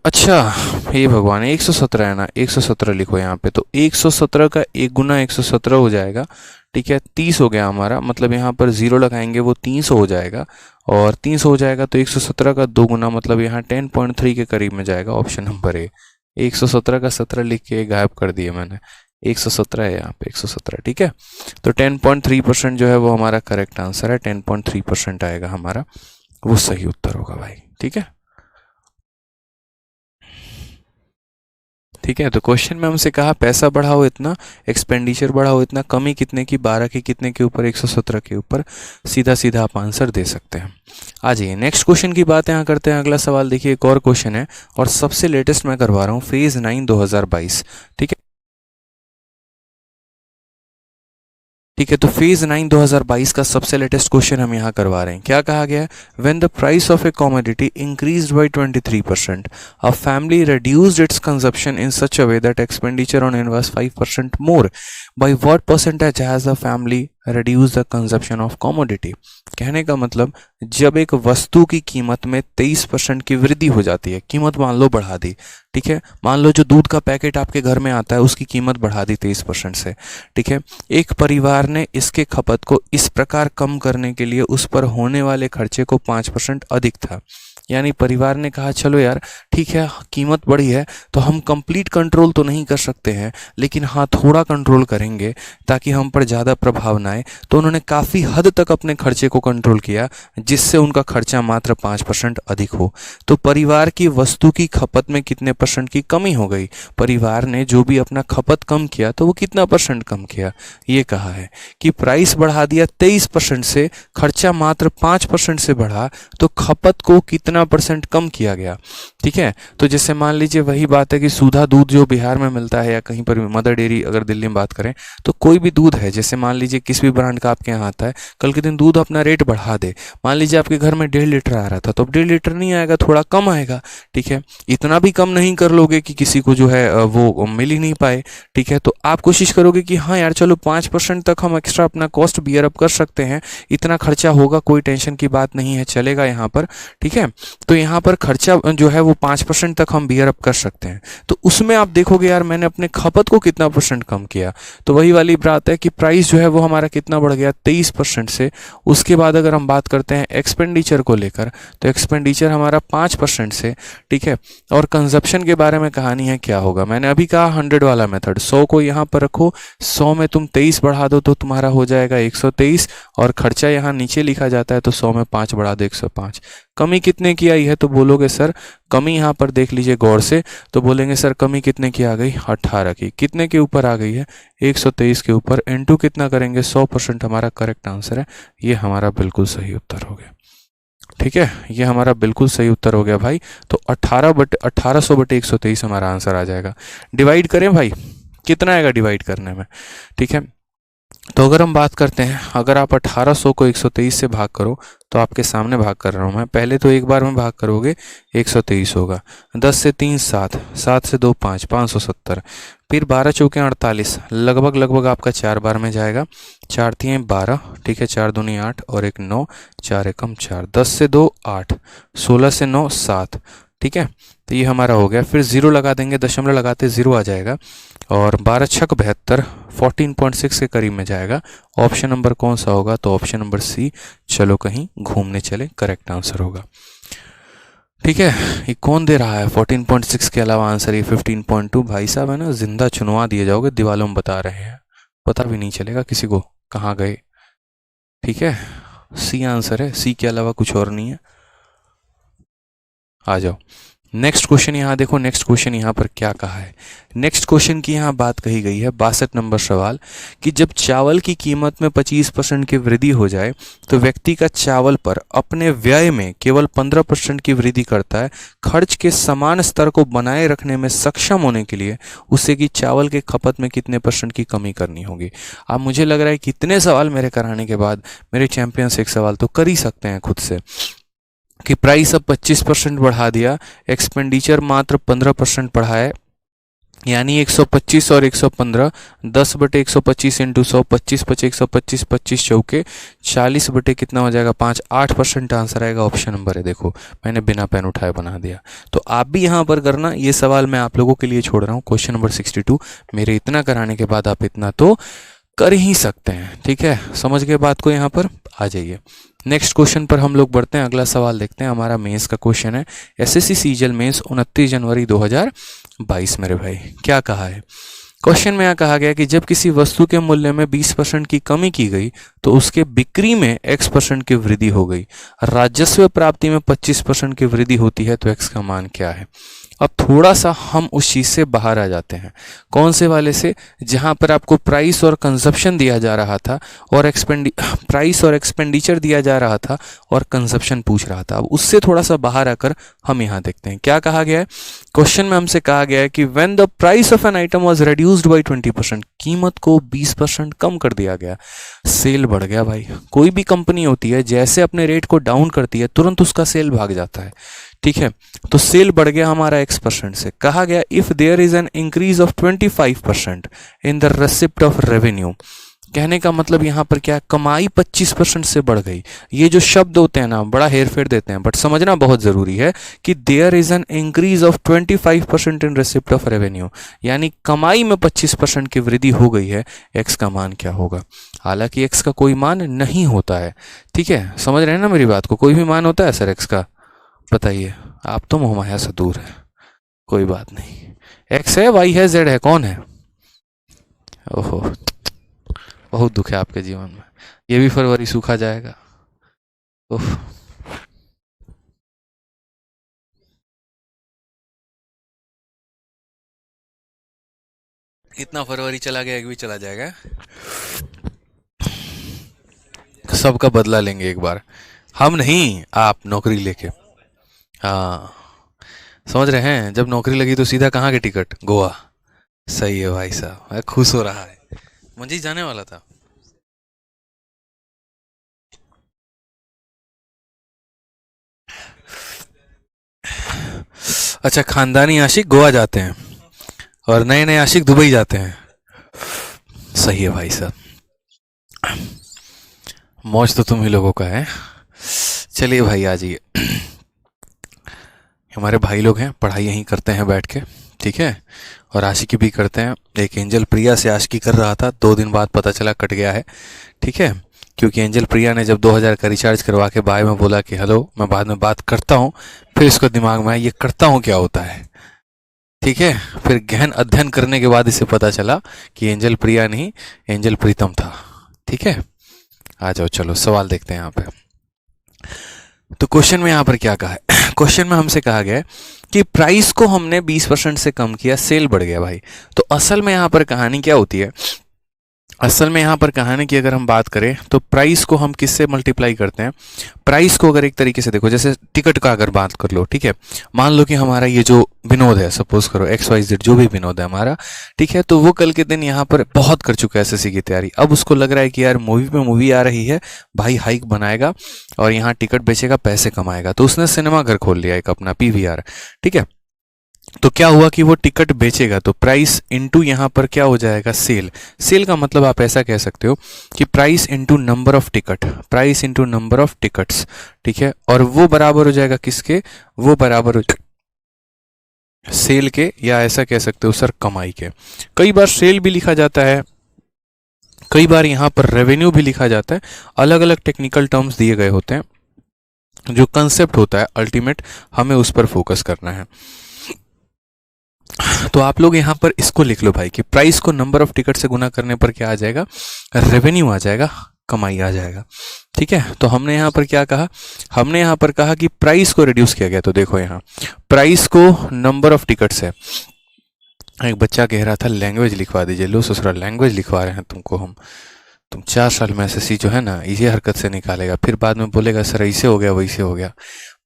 अच्छा, हे भगवान, 117 है ना, 117 लिखो यहाँ पे, तो 117 का 1 गुना 117 हो जाएगा, ठीक है, 30 हो गया हमारा, मतलब यहाँ पर जीरो लगाएंगे वो 300 हो जाएगा, और 300 हो जाएगा तो 117 का 2 गुना, मतलब यहाँ 10.3 के करीब में जाएगा, ऑप्शन नंबर ए। 117 का 17 लिख के गायब कर दिया मैंने, 117 है यहाँ पे, 117, ठीक है। तो 10.3% जो है वो हमारा करेक्ट आंसर है, 10.3% आएगा हमारा, वो सही उत्तर होगा भाई, ठीक है। ठीक है, तो क्वेश्चन में हमसे कहा पैसा बढ़ाओ इतना, एक्सपेंडिचर बढ़ाओ इतना, कमी कितने की, 12 की कितने के ऊपर, 117 के ऊपर, सीधा सीधा आप आंसर दे सकते हैं। आ जाइए नेक्स्ट क्वेश्चन की बात यहाँ करते हैं। अगला सवाल देखिए, एक और क्वेश्चन है और सबसे लेटेस्ट मैं करवा रहा हूँ, फेज 9 2022, ठीक है। ठीक है, तो फेज 9 2022 का सबसे लेटेस्ट क्वेश्चन हम यहाँ करवा रहे हैं। क्या कहा गया है, when the price of A commodity increased by 23%, a family reduced its consumption in such a way that expenditure on it was 5% more, by what percentage has the family reduced the consumption of commodity? कहने का मतलब, जब एक वस्तु की कीमत में 23% की वृद्धि हो जाती है, कीमत मान लो बढ़ा दी, ठीक है, मान लो जो दूध का पैकेट आपके घर में आता है उसकी कीमत बढ़ा दी 23% से, ठीक है, एक परिवार ने इसके खपत को इस प्रकार कम करने के लिए उस पर होने वाले खर्चे को 5% अधिक था, यानी परिवार ने कहा चलो यार ठीक है, कीमत बढ़ी है तो हम कंप्लीट कंट्रोल तो नहीं कर सकते हैं, लेकिन हाँ थोड़ा कंट्रोल करेंगे ताकि हम पर ज़्यादा प्रभाव ना आए, तो उन्होंने काफ़ी हद तक अपने खर्चे को कंट्रोल किया, जिससे उनका खर्चा मात्र 5% अधिक हो। तो परिवार की वस्तु की खपत में कितने परसेंट की कमी हो गई, परिवार ने जो भी अपना खपत कम किया तो वो कितना परसेंट कम किया, ये कहा है कि प्राइस बढ़ा दिया 23% से, खर्चा मात्र 5% से बढ़ा, तो खपत को कितना परसेंट कम किया गया, ठीक है। तो जैसे मान लीजिए वही बात है कि सुधा दूध जो बिहार में मिलता है या कहीं पर भी, मदर डेयरी अगर दिल्ली में बात करें, तो कोई भी दूध है, जैसे मान लीजिए किसी भी ब्रांड का आपके यहाँ आता है, कल के दिन दूध अपना रेट बढ़ा दे, मान लीजिए आपके घर में 1.5 लीटर आ रहा था तो अब 1.5 लीटर नहीं आएगा, थोड़ा कम आएगा, ठीक है। इतना भी कम नहीं कर लोगे कि किसी को जो है वो मिल ही नहीं पाए, ठीक है। तो आप कोशिश करोगे कि हाँ यार चलो 5% तक हम एक्स्ट्रा अपना कॉस्ट बियर अप कर सकते हैं, इतना खर्चा होगा, कोई टेंशन की बात नहीं है, चलेगा यहाँ पर, ठीक है। तो यहाँ पर खर्चा जो है वो 5% तक हम बियर अप कर सकते हैं। तो उसमें आप देखोगे यार मैंने अपने खपत को कितना परसेंट कम किया, तो वही वाली बात है कि प्राइस जो है वो हमारा कितना बढ़ गया 23% से। उसके बाद अगर हम बात करते हैं एक्सपेंडिचर को लेकर, तो एक्सपेंडिचर हमारा 5% से, ठीक है। और कंजप्शन के बारे में कहानी है, क्या होगा, मैंने अभी कहा 100 वाला मेथड, 100 को यहाँ पर रखो, 100 में तुम 23 बढ़ा दो तो तुम्हारा हो जाएगा 123, और खर्चा यहाँ नीचे लिखा जाता है तो 100 में 5 बढ़ा दो 105। कमी कितने की आई है, तो बोलोगे सर कमी यहाँ पर देख लीजिए गौर से, तो बोलेंगे सर कमी कितने की आ गई, 18 की, कितने के ऊपर आ गई है, 123 के ऊपर, इनटू कितना करेंगे 100%, हमारा करेक्ट आंसर है, ये हमारा बिल्कुल सही उत्तर हो गया, ठीक है, ये हमारा बिल्कुल सही उत्तर हो गया भाई। तो 1800/123 हमारा आंसर आ जाएगा। डिवाइड करें भाई, कितना आएगा डिवाइड करने में, ठीक है। तो अगर हम बात करते हैं, अगर आप 1800 को 123 से भाग करो, तो आपके सामने भाग कर रहा हूँ मैं, पहले तो एक बार में भाग करोगे 123 होगा, 10 से 3 7, 7 से 2 5, 570, फिर 12 चौके 48, लगभग लगभग आपका 4 बार में जाएगा, 4 3 12, ठीक है, 4 दूनी 8 और 1 9, 4 एकम 4, 10 से 2 8, 16 से 9 7, ठीक है। तो ये हमारा हो गया, फिर जीरो लगा देंगे, दशमलव लगाते जीरो आ जाएगा, और 12 छक 72, 14.6 के करीब में जाएगा। ऑप्शन नंबर कौन सा होगा, तो ऑप्शन नंबर सी, चलो कहीं घूमने चले, करेक्ट आंसर होगा, ठीक है। ये कौन दे रहा है 14.6 के अलावा आंसर, ये 15.2, भाई साहब है ना, जिंदा चुनवा दिए जाओगे, दीवालों में बता रहे हैं, पता भी नहीं चलेगा किसी को कहाँ गए, ठीक है। सी आंसर है, सी के अलावा कुछ और नहीं है, आ जाओ। नेक्स्ट क्वेश्चन यहाँ देखो, नेक्स्ट क्वेश्चन यहाँ पर क्या कहा है। नेक्स्ट क्वेश्चन की यहाँ बात कही गई है 62 नंबर सवाल कि जब चावल की कीमत में 25% की वृद्धि हो जाए तो व्यक्ति का चावल पर अपने व्यय में केवल 15% की वृद्धि करता है। खर्च के समान स्तर को बनाए रखने में सक्षम होने के लिए उसे कि चावल के खपत में कितने % की कमी करनी होगी। अब मुझे लग रहा है कितने सवाल मेरे कराने के बाद मेरे चैंपियंस एक सवाल तो कर ही सकते हैं खुद से कि प्राइस अब 25% बढ़ा दिया, एक्सपेंडिचर मात्र 15% बढ़ा है, यानी 125 और 115, 10 बटे 125 इंटू 100, 25 बचे 125, 25 चौके 40 बटे कितना हो जाएगा 5, 8% आंसर आएगा। ऑप्शन नंबर है, देखो मैंने बिना पेन उठाए बना दिया। तो आप भी यहाँ पर करना, ये सवाल मैं आप लोगों के लिए छोड़ रहा हूँ। क्वेश्चन नंबर 62 मेरे इतना कराने के बाद आप इतना तो कर ही सकते हैं, ठीक है। समझ गए बात को, यहाँ पर आ जाइए। नेक्स्ट क्वेश्चन पर हम लोग बढ़ते हैं, अगला सवाल देखते हैं। हमारा मेंस का क्वेश्चन है, एसएससी सीजीएल मेंस 29 जनवरी 2022। मेरे भाई क्या कहा है क्वेश्चन में? यहाँ कहा गया कि जब किसी वस्तु के मूल्य में 20% की कमी की गई तो उसके बिक्री में x% की वृद्धि हो गई। राजस्व प्राप्ति में 25% की वृद्धि होती है, तो x का मान क्या है? अब थोड़ा सा हम उस चीज से बाहर आ जाते हैं। कौन से वाले से? जहां पर आपको प्राइस और कंजप्शन दिया जा रहा था और प्राइस और एक्सपेंडिचर दिया जा रहा था और कंजप्शन पूछ रहा था। अब उससे थोड़ा सा बाहर आकर हम यहां देखते हैं क्या कहा गया है। क्वेश्चन में हमसे कहा गया है कि when the price of an item was reduced by 20%, कीमत को 20% कम कर दिया गया, सेल बढ़ गया। भाई कोई भी कंपनी होती है जैसे अपने रेट को डाउन करती है तुरंत उसका सेल भाग जाता है, ठीक है। तो सेल बढ़ गया हमारा x% से। कहा गया if there is an increase of 25% in the receipt of revenue, कहने का मतलब यहाँ पर क्या, कमाई 25% से बढ़ गई। ये जो शब्द होते हैं ना बड़ा हेरफेर देते हैं, बट समझना बहुत जरूरी है कि there is an increase of 25% in receipt of revenue, यानी कमाई में 25% की वृद्धि हो गई है। एक्स का मान क्या होगा? हालांकि एक्स का कोई मान नहीं होता है, ठीक है। समझ रहे हैं ना मेरी बात को? कोई भी मान होता है सर एक्स का? बताइए, आप तो मोहमाया से दूर है। कोई बात नहीं, एक्स है, वाई है, जेड है, कौन है? ओहो, बहुत दुख है आपके जीवन में। ये भी फरवरी सूखा जाएगा। ओह, इतना फरवरी चला गया, एक भी चला जाएगा। सबका बदला लेंगे एक बार, हम नहीं आप, नौकरी लेके। हाँ समझ रहे हैं, जब नौकरी लगी तो सीधा कहाँ के टिकट? गोवा। सही है भाई साहब, मैं खुश हो रहा है, मुझे ही जाने वाला था। अच्छा, खानदानी आशिक गोवा जाते हैं और नए नए आशिक दुबई जाते हैं। सही है भाई साहब, मौज तो तुम ही लोगों का है। चलिए भाई आ जाइए। हमारे भाई लोग हैं, पढ़ाई यहीं करते हैं बैठ के, ठीक है, और आशिकी भी करते हैं। एक एंजल प्रिया से आशिकी कर रहा था, 2 दिन बाद पता चला कट गया है, ठीक है। क्योंकि एंजल प्रिया ने जब 2000 का रिचार्ज करवा के बाय में बोला कि हेलो मैं बाद में बात करता हूँ, फिर इसको दिमाग में आया ये करता हूँ क्या होता है, ठीक है। फिर गहन अध्ययन करने के बाद इसे पता चला कि एंजल प्रिया नहीं, एंजल प्रीतम था, ठीक है। आ जाओ, चलो सवाल देखते हैं यहाँ पे। तो क्वेश्चन में यहाँ पर क्या कहा है? क्वेश्चन में हमसे कहा गया है कि प्राइस को हमने 20% से कम किया, सेल बढ़ गया। भाई तो असल में यहाँ पर कहानी क्या होती है? असल में यहाँ पर कहानी की अगर हम बात करें तो प्राइस को हम किससे मल्टीप्लाई करते हैं? प्राइस को अगर एक तरीके से देखो, जैसे टिकट का अगर बात कर लो, ठीक है, मान लो कि हमारा ये जो विनोद है, सपोज करो XYZ जो भी विनोद है हमारा, ठीक है, तो वो कल के दिन यहाँ पर बहुत कर चुका है एसएससी की तैयारी। अब उसको लग रहा है कि यार मूवी पे मूवी आ रही है, भाई हाइक बनाएगा और यहाँ टिकट बेचेगा, पैसे कमाएगा, तो उसने सिनेमा घर खोल लिया एक अपना PVR, ठीक है। तो क्या हुआ कि वो टिकट बेचेगा तो प्राइस इंटू यहाँ पर क्या हो जाएगा? सेल। सेल का मतलब आप ऐसा कह सकते हो कि price into number of ticket, price into number of tickets, ठीक है। और वो बराबर हो जाएगा किसके? वो बराबर हो जाएगा सेल के, या ऐसा कह सकते हो सर कमाई के। कई बार सेल भी लिखा जाता है, कई बार यहाँ पर रेवेन्यू भी लिखा जाता है, अलग अलग टेक्निकल टर्म्स दिए गए होते हैं। जो कंसेप्ट होता है अल्टीमेट, हमें उस पर फोकस करना है। तो आप लोग यहाँ पर इसको लिख लो भाई कि प्राइस को नंबर ऑफ टिकट से गुना करने पर क्या आ जाएगा? रेवेन्यू आ जाएगा। कमाई आ जाएगा। ठीक है, तो हमने यहाँ पर क्या कहा, हमने यहाँ पर कहा कि प्राइस को रिड्यूस किया गया। तो देखो यहाँ प्राइस को नंबर ऑफ टिकट्स है। एक बच्चा कह रहा था लैंग्वेज लिखवा दीजिए, लो ससुरा लैंग्वेज लिखवा रहे हैं तुमको हम, तुम 4 साल में एसएससी जो है ना इसी हरकत से निकालेगा, फिर बाद में बोलेगा सर ऐसे हो गया वैसे हो गया।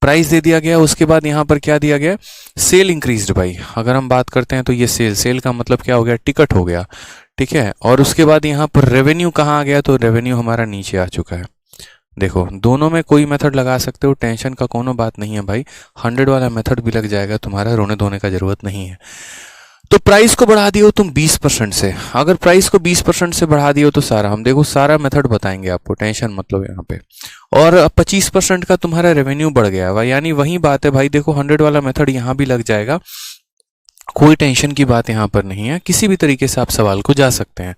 प्राइस दे दिया गया, उसके बाद यहाँ पर क्या दिया गया, सेल इंक्रीज्ड भाई। अगर हम बात करते हैं तो ये सेल का मतलब क्या हो गया, टिकट हो गया। ठीक है, और उसके बाद यहाँ पर रेवेन्यू कहाँ आ गया, तो रेवेन्यू हमारा नीचे आ चुका है। देखो दोनों में कोई मेथड लगा सकते हो, टेंशन का कोनो बात नहीं है भाई, 100 वाला मेथड भी लग जाएगा, तुम्हारा रोने धोने का जरूरत नहीं है। तो प्राइस को बढ़ा दियो तुम 20% से, अगर प्राइस को 20% से बढ़ा दियो तो सारा, हम देखो सारा मेथड बताएंगे आपको, टेंशन मतलब यहाँ पे। और 25% का तुम्हारा रेवेन्यू बढ़ गया है, यानी वही बात है भाई, देखो 100 वाला मेथड यहाँ भी लग जाएगा, कोई टेंशन की बात यहाँ पर नहीं है, किसी भी तरीके से आप सवाल को जा सकते हैं।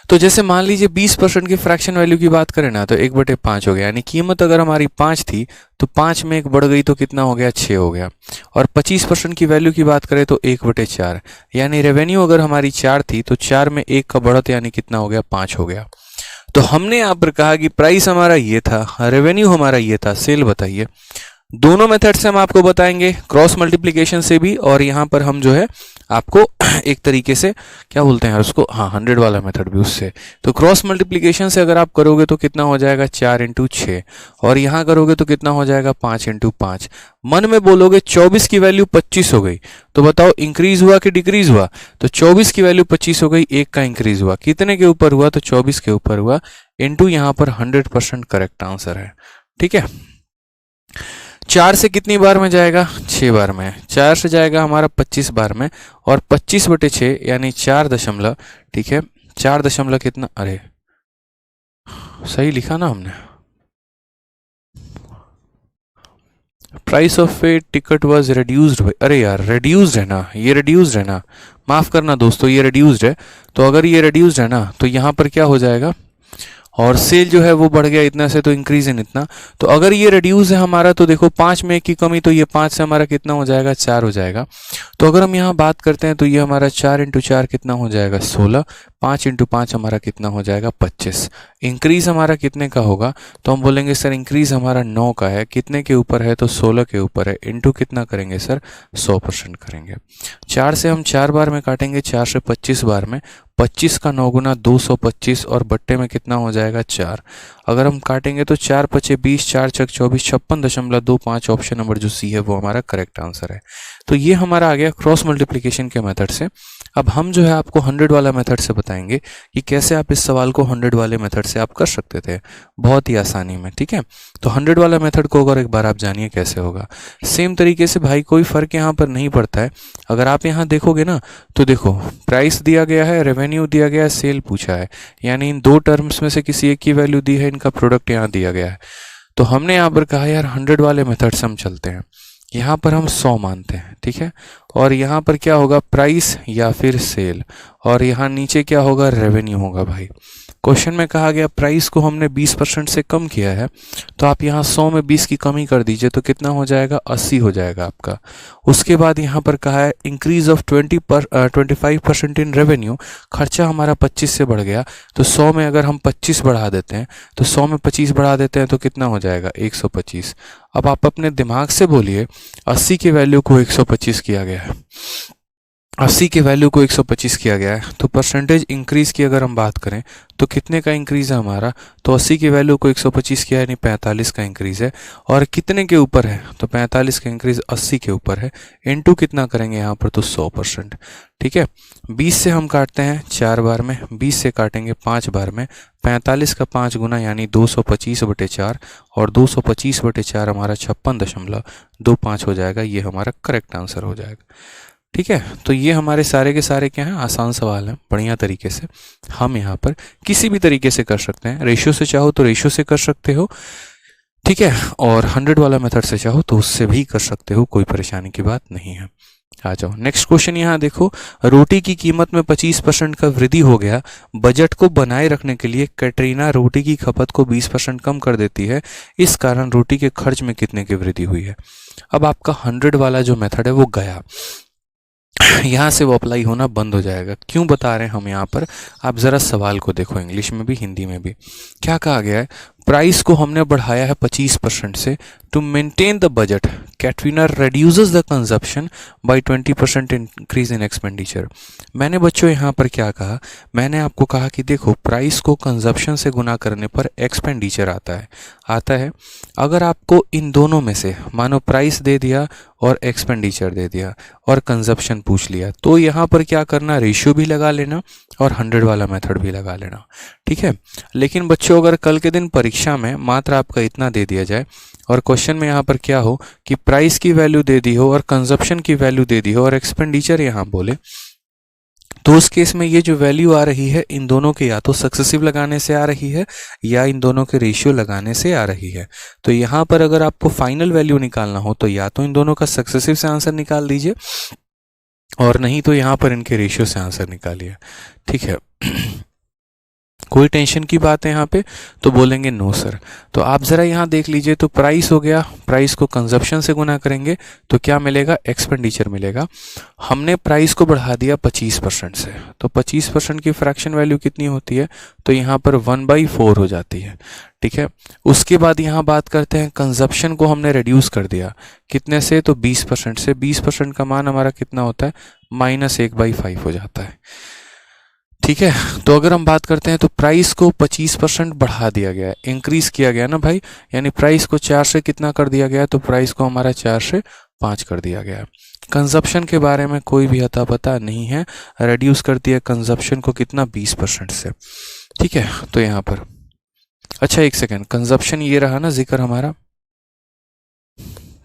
तो जैसे मान लीजिए 20% की फ्रैक्शन वैल्यू की बात करें ना, तो 1/5 हो गया, यानी कीमत अगर हमारी 5 थी तो 5 में 1 बढ़ गई तो कितना हो गया, 6 हो गया। और 25% की वैल्यू की बात करें तो 1/4, यानी रेवेन्यू अगर हमारी 4 थी तो 4 में 1 का बढ़त यानी कितना हो गया, 5 हो गया। तो हमने यहाँ पर कहा कि प्राइस हमारा ये था, रेवेन्यू हमारा ये था, सेल बताइए। दोनों मेथड से हम आपको बताएंगे, क्रॉस मल्टीप्लिकेशन से भी, और यहाँ पर हम जो है आपको एक तरीके से क्या बोलते हैं उसको, हाँ 100 वाला मेथड भी उससे। तो क्रॉस मल्टीप्लिकेशन से अगर आप करोगे तो कितना हो जाएगा, 4 × 6, और यहाँ करोगे तो कितना हो जाएगा, 5 × 5। मन में बोलोगे 24 की वैल्यू 25 हो गई, तो बताओ इंक्रीज हुआ कि डिक्रीज हुआ, तो 24 की वैल्यू 25 हो गई, 1 का इंक्रीज हुआ, कितने के ऊपर हुआ, तो 24 के ऊपर हुआ, इनटू यहाँ पर 100% करेक्ट आंसर है। ठीक है, 4 से कितनी बार में जाएगा, 6 बार में, 4 से जाएगा हमारा 25 बार में, और 25/6 यानी 4 दशमलव, ठीक है 4 दशमलव कितना, अरे सही लिखा ना हमने, price of A ticket was reduced, अरे यार रिड्यूस्ड है ना, ये रिड्यूस्ड है ना, माफ करना दोस्तों ये रिड्यूस्ड है। तो अगर ये रिड्यूस्ड है ना तो यहाँ पर क्या हो जाएगा, और सेल जो है वो बढ़ गया इतना से तो इंक्रीज इन इतना। तो अगर ये रिड्यूस है हमारा तो देखो 5 में 1 की कमी, तो ये 5 से हमारा कितना हो जाएगा, 4 हो जाएगा। तो अगर हम यहाँ बात करते हैं तो ये हमारा 4 × 4 कितना हो जाएगा, 16, 5 × 5 हमारा कितना हो जाएगा, 25। इंक्रीज हमारा कितने का होगा, तो हम बोलेंगे सर इंक्रीज हमारा 9 का है, कितने के ऊपर है, तो 16 के ऊपर है, इंटू कितना करेंगे सर, 100% करेंगे। 4 से हम 4 बार में काटेंगे, 4 से 25 बार में, 25 का 9 गुना 225, और बट्टे में कितना हो जाएगा, 4। अगर हम काटेंगे तो 4 × 5 = 20, 4 × 6 = 24, 56.25, ऑप्शन नंबर जो सी है वो हमारा करेक्ट आंसर है। तो ये हमारा आ गया क्रॉस मल्टीप्लिकेशन के मेथड से। अब हम जो है आपको 100 वाला मेथड से बताएंगे कि कैसे आप इस सवाल को 100 वाले मेथड से आप कर सकते थे, बहुत ही आसानी में। ठीक है, तो 100 वाला मेथड को अगर एक बार आप जानिए कैसे होगा। सेम तरीके से भाई कोई फर्क यहाँ पर नहीं पड़ता है। अगर आप यहाँ देखोगे ना तो देखो प्राइस दिया गया है, रेवेन्यू दिया गया है, सेल पूछा है, यानी इन 2 टर्म्स में से किसी एक की वैल्यू दी है, इनका प्रोडक्ट यहाँ दिया गया है। तो हमने यहाँ पर कहा यार 100 वाले मेथड से हम चलते हैं, यहाँ पर हम 100 मानते हैं। ठीक है, और यहाँ पर क्या होगा, प्राइस या फिर सेल, और यहाँ नीचे क्या होगा, रेवेन्यू होगा। भाई क्वेश्चन में कहा गया प्राइस को हमने 20% से कम किया है, तो आप यहाँ 100 में 20 की कमी कर दीजिए तो कितना हो जाएगा, 80 हो जाएगा आपका। उसके बाद यहाँ पर कहा है इंक्रीज ऑफ 25% इन रेवेन्यू, खर्चा हमारा 25 से बढ़ गया, तो 100 में अगर हम 25 बढ़ा देते हैं, तो 100 में 25 बढ़ा देते हैं तो कितना हो जाएगा, 125। अब आप अपने दिमाग से बोलिए 80 के वैल्यू को 125 किया गया है, 80 के वैल्यू को 125 किया गया है, तो परसेंटेज इंक्रीज की अगर हम बात करें तो कितने का इंक्रीज है हमारा, तो 80 की वैल्यू को 125 किया यानी 45 का इंक्रीज है। और कितने के ऊपर है, तो 45 का इंक्रीज 80 के ऊपर है, इनटू कितना करेंगे यहाँ पर, तो 100%। ठीक है, 20 से हम काटते हैं 4 बार में, 20 से काटेंगे 5 बार में, 45 का 5 गुना यानी 225/4, और 225/4 हमारा 56.25 हो जाएगा। ये हमारा करेक्ट आंसर हो जाएगा। ठीक है, तो ये हमारे सारे के सारे क्या हैं, आसान सवाल हैं। बढ़िया तरीके से हम यहाँ पर किसी भी तरीके से कर सकते हैं, रेशियो से चाहो तो रेशियो से कर सकते हो, ठीक है, और 100 वाला मेथड से चाहो तो उससे भी कर सकते हो, कोई परेशानी की बात नहीं है। आ जाओ नेक्स्ट क्वेश्चन। यहाँ देखो, रोटी की कीमत में 25% का वृद्धि हो गया, बजट को बनाए रखने के लिए कैटरीना रोटी की खपत को 20% कम कर देती है, इस कारण रोटी के खर्च में कितने की वृद्धि हुई है। अब आपका 100 वाला जो मेथड है वो गया, यहाँ से वो अप्लाई होना बंद हो जाएगा। क्यों बता रहे हैं हम यहाँ पर, आप ज़रा सवाल को देखो, इंग्लिश में भी हिंदी में भी क्या कहा गया है। प्राइस को हमने बढ़ाया है 25% से to maintain the budget, Katrina reduces the consumption by 20% increase in expenditure. मैंने बच्चों यहाँ पर क्या कहा, मैंने आपको कहा कि देखो प्राइस को कंजप्शन से गुना करने पर एक्सपेंडिचर आता है। अगर आपको इन दोनों में से मानो प्राइस दे दिया और एक्सपेंडिचर दे दिया और कंजप्शन पूछ लिया, तो यहाँ पर क्या करना, रेशियो भी लगा लेना और 100 वाला मेथड भी लगा लेना, ठीक है। लेकिन बच्चों अगर कल के दिन परीक्षा में मात्र आपका इतना दे दिया जाए और क्वेश्चन में यहाँ पर क्या हो कि प्राइस की वैल्यू दे दी हो और कंजप्शन की वैल्यू दे दी हो और एक्सपेंडिचर यहाँ बोले, तो उस केस में ये जो वैल्यू आ रही है इन दोनों के या तो सक्सेसिव लगाने से आ रही है या इन दोनों के रेशियो लगाने से आ रही है। तो यहाँ पर अगर आपको फाइनल वैल्यू निकालना हो तो या तो इन दोनों का सक्सेसिव से आंसर निकाल दीजिए और नहीं तो यहाँ पर इनके रेशियो से आंसर निकालिए, ठीक है। कोई टेंशन की बात है यहाँ पे, तो बोलेंगे नो सर। तो आप ज़रा यहाँ देख लीजिए, तो प्राइस हो गया, प्राइस को कंजप्शन से गुना करेंगे तो क्या मिलेगा, एक्सपेंडिचर मिलेगा। हमने प्राइस को बढ़ा दिया 25% से, तो 25% की फ्रैक्शन वैल्यू कितनी होती है, तो यहाँ पर 1/4 हो जाती है, ठीक है। उसके बाद यहाँ बात करते हैं, कंजप्शन को हमने रिड्यूस कर दिया कितने से, तो 20% से। 20% का मान हमारा कितना होता है, -1/5 हो जाता है, ठीक है। तो अगर हम बात करते हैं तो प्राइस को 25% बढ़ा दिया गया है, इंक्रीज किया गया ना भाई, यानी प्राइस को 4 से कितना कर दिया गया है, तो प्राइस को हमारा 4 से 5 कर दिया गया है। कंजप्शन के बारे में कोई भी अता पता नहीं है, रिड्यूस कर दिया कंजप्शन को कितना, 20% से, ठीक है। तो यहाँ पर अच्छा एक सेकेंड, कंजप्शन ये रहा ना जिक्र हमारा,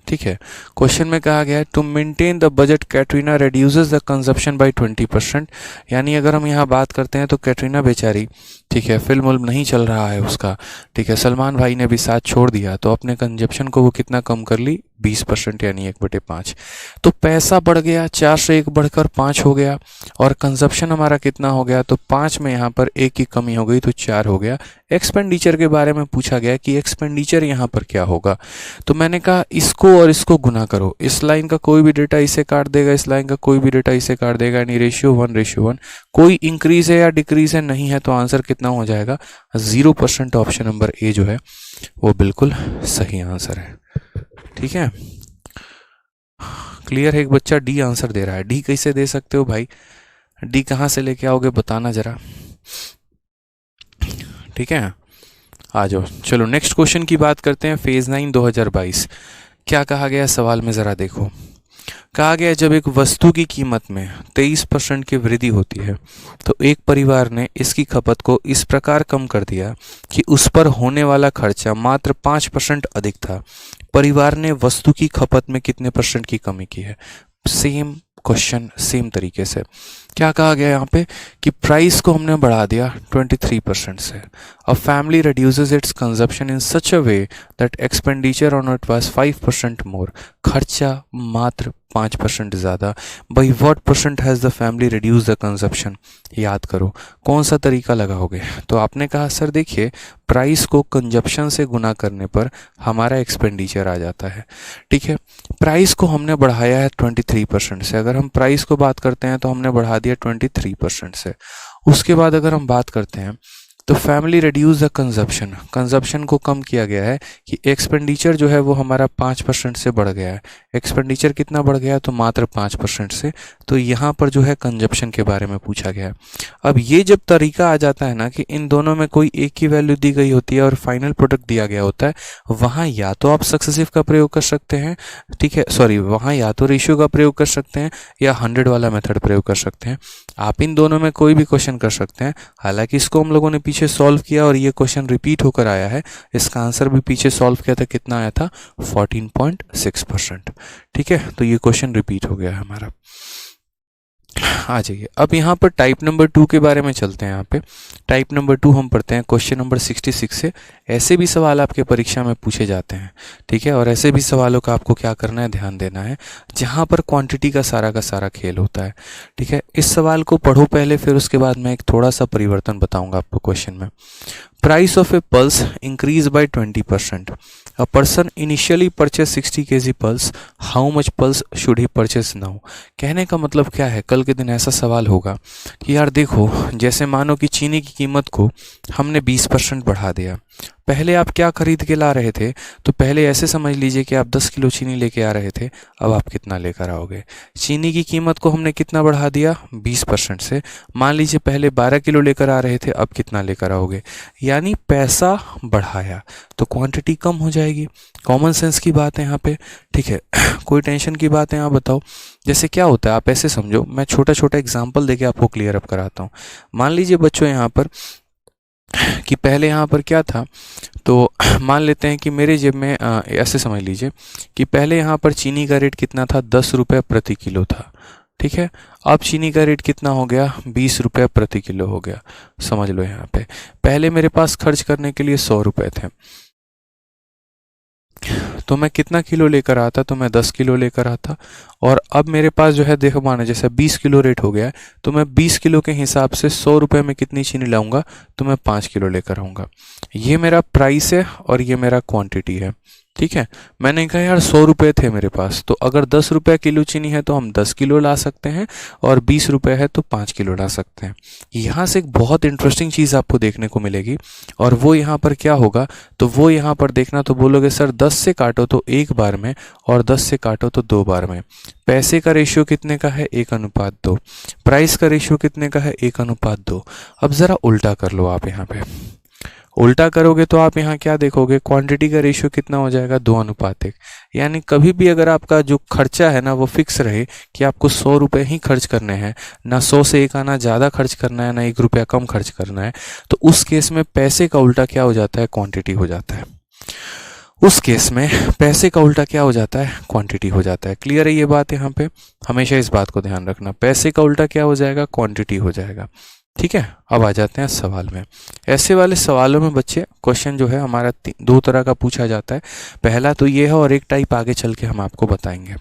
ठीक है। क्वेश्चन में कहा गया है to maintain the budget Katrina reduces the consumption by 20%, यानी अगर हम यहाँ बात करते हैं तो कैटरीना बेचारी, ठीक है, फिल्म नहीं चल रहा है उसका, ठीक है, सलमान भाई ने भी साथ छोड़ दिया, तो अपने कंजप्शन को वो कितना कम कर ली, 20% यानी 1/5। तो पैसा बढ़ गया, 4 से 1 बढ़कर 5 हो गया और कंजप्शन हमारा कितना हो गया, तो 5 में यहाँ पर 1 की कमी हो गई तो 4 हो गया। एक्सपेंडिचर के बारे में पूछा गया कि एक्सपेंडिचर यहाँ पर क्या होगा, तो मैंने कहा इसको और इसको गुना करो, इस लाइन का कोई भी डेटा इसे काट देगा, इस लाइन का कोई भी डेटा इसे काट देगा, यानी रेशियो 1:1। कोई इंक्रीज है या डिक्रीज है, नहीं है, तो आंसर कितना हो जाएगा, 0%। ऑप्शन नंबर ए जो है वो बिल्कुल सही आंसर है, ठीक है। क्लियर है। एक बच्चा डी आंसर दे रहा है, डी कैसे दे सकते हो भाई, डी कहाँ से लेके आओगे बताना जरा, ठीक है। आ जाओ, चलो नेक्स्ट क्वेश्चन की बात करते हैं। फेज 9 2022 क्या कहा गया सवाल में, जरा देखो। कहा गया जब एक वस्तु की कीमत में 23% की वृद्धि होती है तो एक परिवार ने इसकी खपत को इस प्रकार कम कर दिया कि उस पर होने वाला खर्चा मात्र 5% अधिक था। परिवार ने वस्तु की खपत में कितने % की कमी की है। सेम क्वेश्चन सेम तरीके से क्या कहा गया यहाँ पे कि प्राइस को हमने बढ़ा दिया 23% से। A family reduces it's consumption in such a way that expenditure on it was 5% मोर। खर्चा मात्र 5% ज़्यादा। By what % has the family reduce the consumption. याद करो कौन सा तरीका लगाओगे। तो आपने कहा सर देखिए प्राइस को कंजप्शन से गुना करने पर हमारा एक्सपेंडिचर आ जाता है, ठीक है। प्राइस को हमने बढ़ाया है 23% से। अगर हम प्राइस को बात करते हैं तो हमने बढ़ा दिया 23% से। उसके बाद अगर हम बात करते हैं तो family reduce the consumption, consumption को कम किया गया है कि एक्सपेंडिचर जो है वो हमारा 5% से बढ़ गया है। एक्सपेंडिचर कितना बढ़ गया है तो मात्र 5% से। तो यहाँ पर जो है कंजप्शन के बारे में पूछा गया है। अब ये जब तरीका आ जाता है ना कि इन दोनों में कोई एक की वैल्यू दी गई होती है और फाइनल प्रोडक्ट दिया गया होता है, वहाँ या तो आप सक्सेसिव का प्रयोग कर सकते हैं, ठीक है, सॉरी वहाँ या तो रेशियो का प्रयोग कर सकते हैं या 100 वाला मेथड प्रयोग कर सकते हैं। आप इन दोनों में कोई भी क्वेश्चन कर सकते हैं। हालांकि इसको हम लोगों ने पीछे सॉल्व किया और ये क्वेश्चन रिपीट होकर आया है। इसका आंसर भी पीछे सॉल्व किया था, कितना आया था 14.6%, ठीक है। तो ये क्वेश्चन रिपीट हो गया है हमारा। आ जाइए अब यहाँ पर टाइप नंबर 2 के बारे में चलते हैं। यहाँ पे टाइप नंबर 2 हम पढ़ते हैं क्वेश्चन नंबर 66 से। ऐसे भी सवाल आपके परीक्षा में पूछे जाते हैं, ठीक है, और ऐसे भी सवालों का आपको क्या करना है, ध्यान देना है, जहाँ पर क्वांटिटी का सारा खेल होता है, ठीक है। इस सवाल को पढ़ो पहले, फिर उसके बाद मैं एक थोड़ा सा परिवर्तन बताऊंगा आपको क्वेश्चन में। Price of A pulse increase by 20%. A person initially purchase 60 kg pulse, how much pulse should he purchase now. कहने का मतलब क्या है, कल के दिन ऐसा सवाल होगा कि यार देखो, जैसे मानो कि चीनी की कीमत को हमने 20% बढ़ा दिया. पहले आप क्या खरीद के ला रहे थे, तो पहले ऐसे समझ लीजिए कि आप 10 किलो चीनी लेके आ रहे थे, अब आप कितना लेकर आओगे. चीनी की कीमत को हमने कितना बढ़ा दिया, 20% से. मान लीजिए पहले 12 किलो लेकर आ रहे थे, अब कितना लेकर आओगे. यानी पैसा बढ़ाया तो क्वांटिटी कम हो जाएगी. कॉमन सेंस की बात है यहाँ पे, ठीक है. कोई टेंशन की बात है यहाँ बताओ. जैसे क्या होता है, आप ऐसे समझो, मैं छोटा छोटा एग्जाम्पल देके आपको क्लियर अप कराता हूँ. मान लीजिए बच्चों यहाँ पर कि पहले यहाँ पर क्या था, तो मान लेते हैं कि मेरे जेब में ऐसे समझ लीजिए कि पहले यहाँ पर चीनी का रेट कितना था, 10 रुपये प्रति किलो था. ठीक है. अब चीनी का रेट कितना हो गया, 20 रुपये प्रति किलो हो गया. समझ लो यहाँ पे पहले मेरे पास खर्च करने के लिए 100 रुपये थे, तो मैं कितना किलो लेकर आता, तो मैं 10 किलो लेकर आता. और अब मेरे पास जो है, देखो माना जैसे 20 किलो रेट हो गया है, तो मैं 20 किलो के हिसाब से 100 रुपये में कितनी चीनी लाऊंगा, तो मैं 5 किलो लेकर आऊँगा. ये मेरा प्राइस है और ये मेरा क्वांटिटी है. ठीक है. मैंने कहा यार 100 रुपये थे मेरे पास, तो अगर 10 रुपये किलो चीनी है तो हम 10 किलो ला सकते हैं, और 20 रुपये है तो 5 किलो ला सकते हैं. यहाँ से एक बहुत इंटरेस्टिंग चीज़ आपको देखने को मिलेगी, और वो यहाँ पर क्या होगा, तो वो यहाँ पर देखना, तो बोलोगे सर 10 से काटो तो एक बार में, और 10 से काटो तो 2 बार में. पैसे का रेशियो कितने का है, 1:2. प्राइस का रेशियो कितने का है, 1:2. अब ज़रा उल्टा कर लो आप. यहाँ पे उल्टा करोगे तो आप यहाँ क्या देखोगे, क्वांटिटी का रेशियो कितना हो जाएगा, 2:1. यानी कभी भी अगर आपका जो खर्चा है ना वो फिक्स रहे कि आपको 100 रुपये ही खर्च करने हैं, ना 100 से एक आना ज़्यादा खर्च करना है, ना 1 रुपया कम खर्च करना है, तो उस केस में पैसे का उल्टा क्या हो जाता है, क्वांटिटी हो जाता है. उस केस में पैसे का उल्टा क्या हो जाता है, क्वांटिटी हो जाता है. क्लियर है ये बात. यहाँ पे हमेशा इस बात को ध्यान रखना, पैसे का उल्टा क्या हो जाएगा, क्वांटिटी हो जाएगा. ठीक है. अब आ जाते हैं सवाल में. ऐसे वाले सवालों में बच्चे क्वेश्चन जो है हमारा 2 तरह का पूछा जाता है. पहला तो ये है, और एक टाइप आगे चल के हम आपको बताएंगे.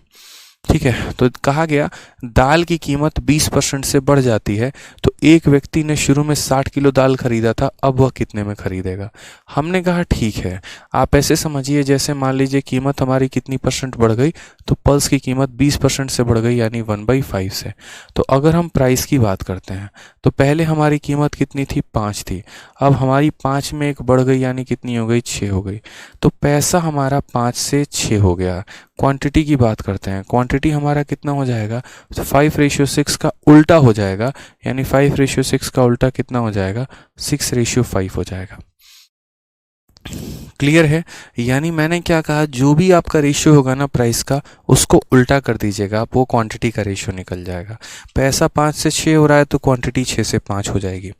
ठीक है. तो कहा गया दाल की कीमत 20% से बढ़ जाती है, तो एक व्यक्ति ने शुरू में 60 किलो दाल खरीदा था, अब वह कितने में खरीदेगा. हमने कहा ठीक है, आप ऐसे समझिए जैसे मान लीजिए कीमत हमारी कितनी परसेंट बढ़ गई, तो पल्स की कीमत 20% से बढ़ गई, यानी 1/5 से. तो अगर हम प्राइस की बात करते हैं तो पहले हमारी कीमत कितनी थी, 5 थी. अब हमारी 5 में एक बढ़ गई, यानी कितनी हो गई, 6 हो गई. तो पैसा हमारा 5 से 6 हो गया. क्वांटिटी की बात करते हैं, क्वांटिटी हमारा कितना हो जाएगा, तो 5:6 का उल्टा हो जाएगा. यानी 5:6 का उल्टा कितना हो जाएगा, 6:5 हो जाएगा. क्लियर है. यानी मैंने क्या कहा, जो भी आपका रेशियो होगा ना प्राइस का, उसको उल्टा कर दीजिएगा आप, वो क्वांटिटी का रेशियो निकल जाएगा. पैसा 5 से 6 हो रहा है, तो क्वांटिटी 6 से 5 हो जाएगी.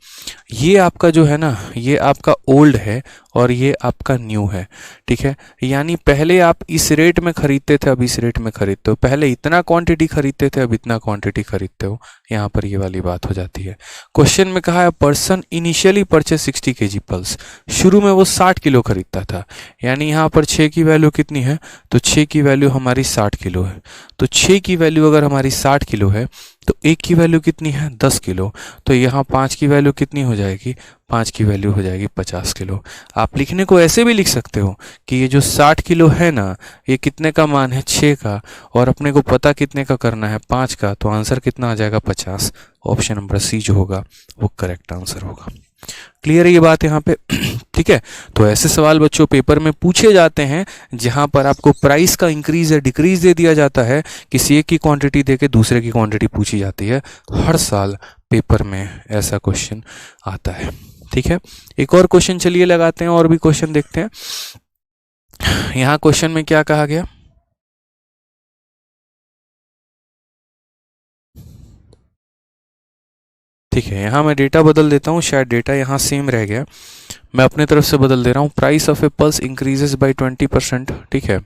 ये आपका जो है ना, ये आपका ओल्ड है और ये आपका न्यू है. ठीक है. यानी पहले आप इस रेट में खरीदते थे, अब इस रेट में खरीदते हो. पहले इतना क्वांटिटी खरीदते थे, अब इतना क्वांटिटी खरीदते हो. यहाँ पर ये वाली बात हो जाती है. क्वेश्चन में कहा है person initially purchase 60 kg pulse. शुरू में वो 60 किलो खरीदता था. यानी यहाँ पर 6 की वैल्यू कितनी है, तो 6 की वैल्यू हमारी 60 किलो है. तो 6 की वैल्यू अगर हमारी 60 किलो है, तो 1 की वैल्यू कितनी है, 10 किलो. तो यहाँ 5 की वैल्यू कितनी हो जाएगी, 5 की वैल्यू हो जाएगी 50 किलो. आप लिखने को ऐसे भी लिख सकते हो कि ये जो 60 किलो है ना, ये कितने का मान है, 6 का, और अपने को पता कितने का करना है, 5 का. तो आंसर कितना आ जाएगा, 50. ऑप्शन नंबर सी जो होगा वो करेक्ट आंसर होगा. क्लियर है ये बात यहाँ पे. ठीक है. तो ऐसे सवाल बच्चों पेपर में पूछे जाते हैं जहां पर आपको प्राइस का इंक्रीज या डिक्रीज दे दिया जाता है, किसी एक की क्वांटिटी देके दूसरे की क्वांटिटी पूछी जाती है. हर साल पेपर में ऐसा क्वेश्चन आता है. ठीक है. एक और क्वेश्चन चलिए लगाते हैं, और भी क्वेश्चन देखते हैं. यहाँ क्वेश्चन में क्या कहा गया, ठीक है. यहाँ मैं डेटा बदल देता हूँ, शायद डेटा यहाँ सेम रह गया, मैं अपने तरफ से बदल दे रहा हूँ. Price of A pulse increases by 20%. ठीक है.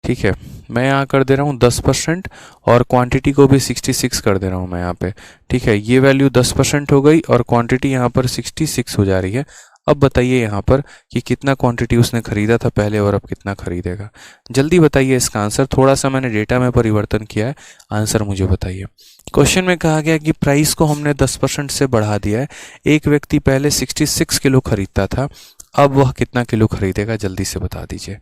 ठीक है. मैं यहाँ कर दे रहा हूँ 10%, और क्वांटिटी को भी 66 कर दे रहा हूँ मैं यहाँ पे. ठीक है. ये वैल्यू 10% हो गई और क्वांटिटी यहाँ पर 66 हो जा रही है. अब बताइए यहाँ पर कि कितना क्वांटिटी उसने खरीदा था पहले और अब कितना खरीदेगा। जल्दी बताइए इसका आंसर। थोड़ा सा मैंने डेटा में परिवर्तन किया है, आंसर मुझे बताइए। क्वेश्चन में कहा गया कि प्राइस को हमने 10% से बढ़ा दिया है। एक व्यक्ति पहले 66 किलो खरीदता था, अब वह कितना किलो खरीदेगा, जल्दी से बता दीजिए।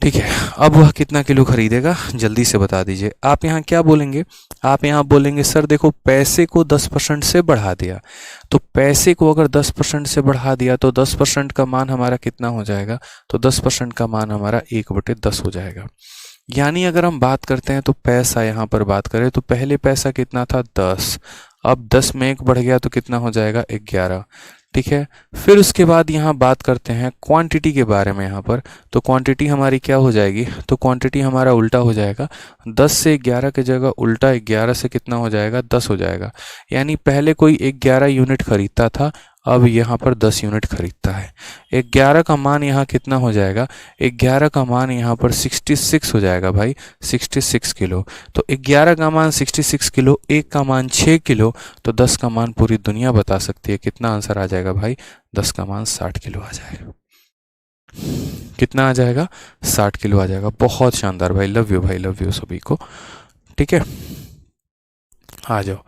ठीक है, अब वह कितना किलो खरीदेगा, जल्दी से बता दीजिए। आप यहाँ क्या बोलेंगे, आप यहाँ बोलेंगे सर देखो पैसे को 10% से बढ़ा दिया, तो पैसे को अगर 10% से बढ़ा दिया तो 10% का मान हमारा कितना हो जाएगा, तो 10% का मान हमारा 1/10 हो जाएगा। यानी अगर हम बात करते हैं तो पैसा यहाँ पर बात करें तो पहले पैसा कितना था 10, अब 10 में 1 बढ़ गया तो कितना हो जाएगा 11। ठीक है, फिर उसके बाद यहाँ बात करते हैं क्वांटिटी के बारे में। यहाँ पर तो क्वांटिटी हमारी क्या हो जाएगी, तो क्वांटिटी हमारा उल्टा हो जाएगा। 10 से 11 की जगह उल्टा 11 से कितना हो जाएगा 10 हो जाएगा। यानी पहले कोई 11 यूनिट खरीदता था, अब यहाँ पर 10 यूनिट खरीदता है। 11 का मान यहाँ कितना हो जाएगा, 11 का मान यहाँ पर 66 हो जाएगा भाई, 66 किलो। तो 11 का मान 66 किलो, 1 का मान 6 किलो, तो 10 का मान पूरी दुनिया बता सकती है। कितना आंसर आ जाएगा भाई, 10 का मान 60 किलो आ जाएगा। कितना आ जाएगा, 60 किलो आ जाएगा। बहुत शानदार भाई, लव यू भाई, लव यू सभी को। ठीक है, आ जाओ।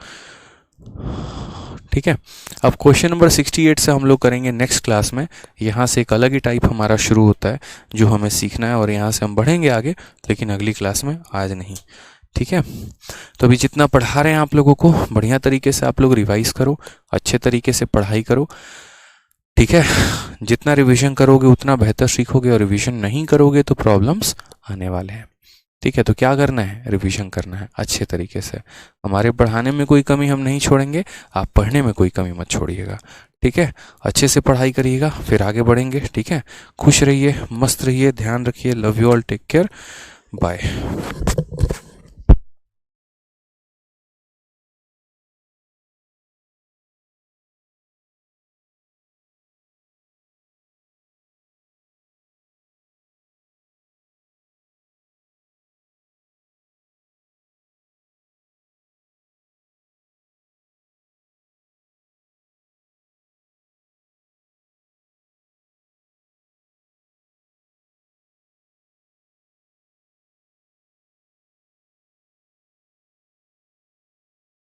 ठीक है, अब क्वेश्चन नंबर 68 से हम लोग करेंगे नेक्स्ट क्लास में। यहाँ से एक अलग ही टाइप हमारा शुरू होता है जो हमें सीखना है, और यहाँ से हम बढ़ेंगे आगे, लेकिन अगली क्लास में, आज नहीं। ठीक है, तो अभी जितना पढ़ा रहे हैं आप लोगों को बढ़िया तरीके से आप लोग रिवाइज करो, अच्छे तरीके से पढ़ाई करो। ठीक है, जितना रिवीजन करोगे उतना बेहतर सीखोगे, और रिवीजन नहीं करोगे तो प्रॉब्लम्स आने वाले हैं। ठीक है, तो क्या करना है, रिवीजन करना है अच्छे तरीके से। हमारे पढ़ाने में कोई कमी हम नहीं छोड़ेंगे, आप पढ़ने में कोई कमी मत छोड़िएगा। ठीक है, अच्छे से पढ़ाई करिएगा, फिर आगे बढ़ेंगे। ठीक है, खुश रहिए, मस्त रहिए, ध्यान रखिए। Love you all, take care, bye.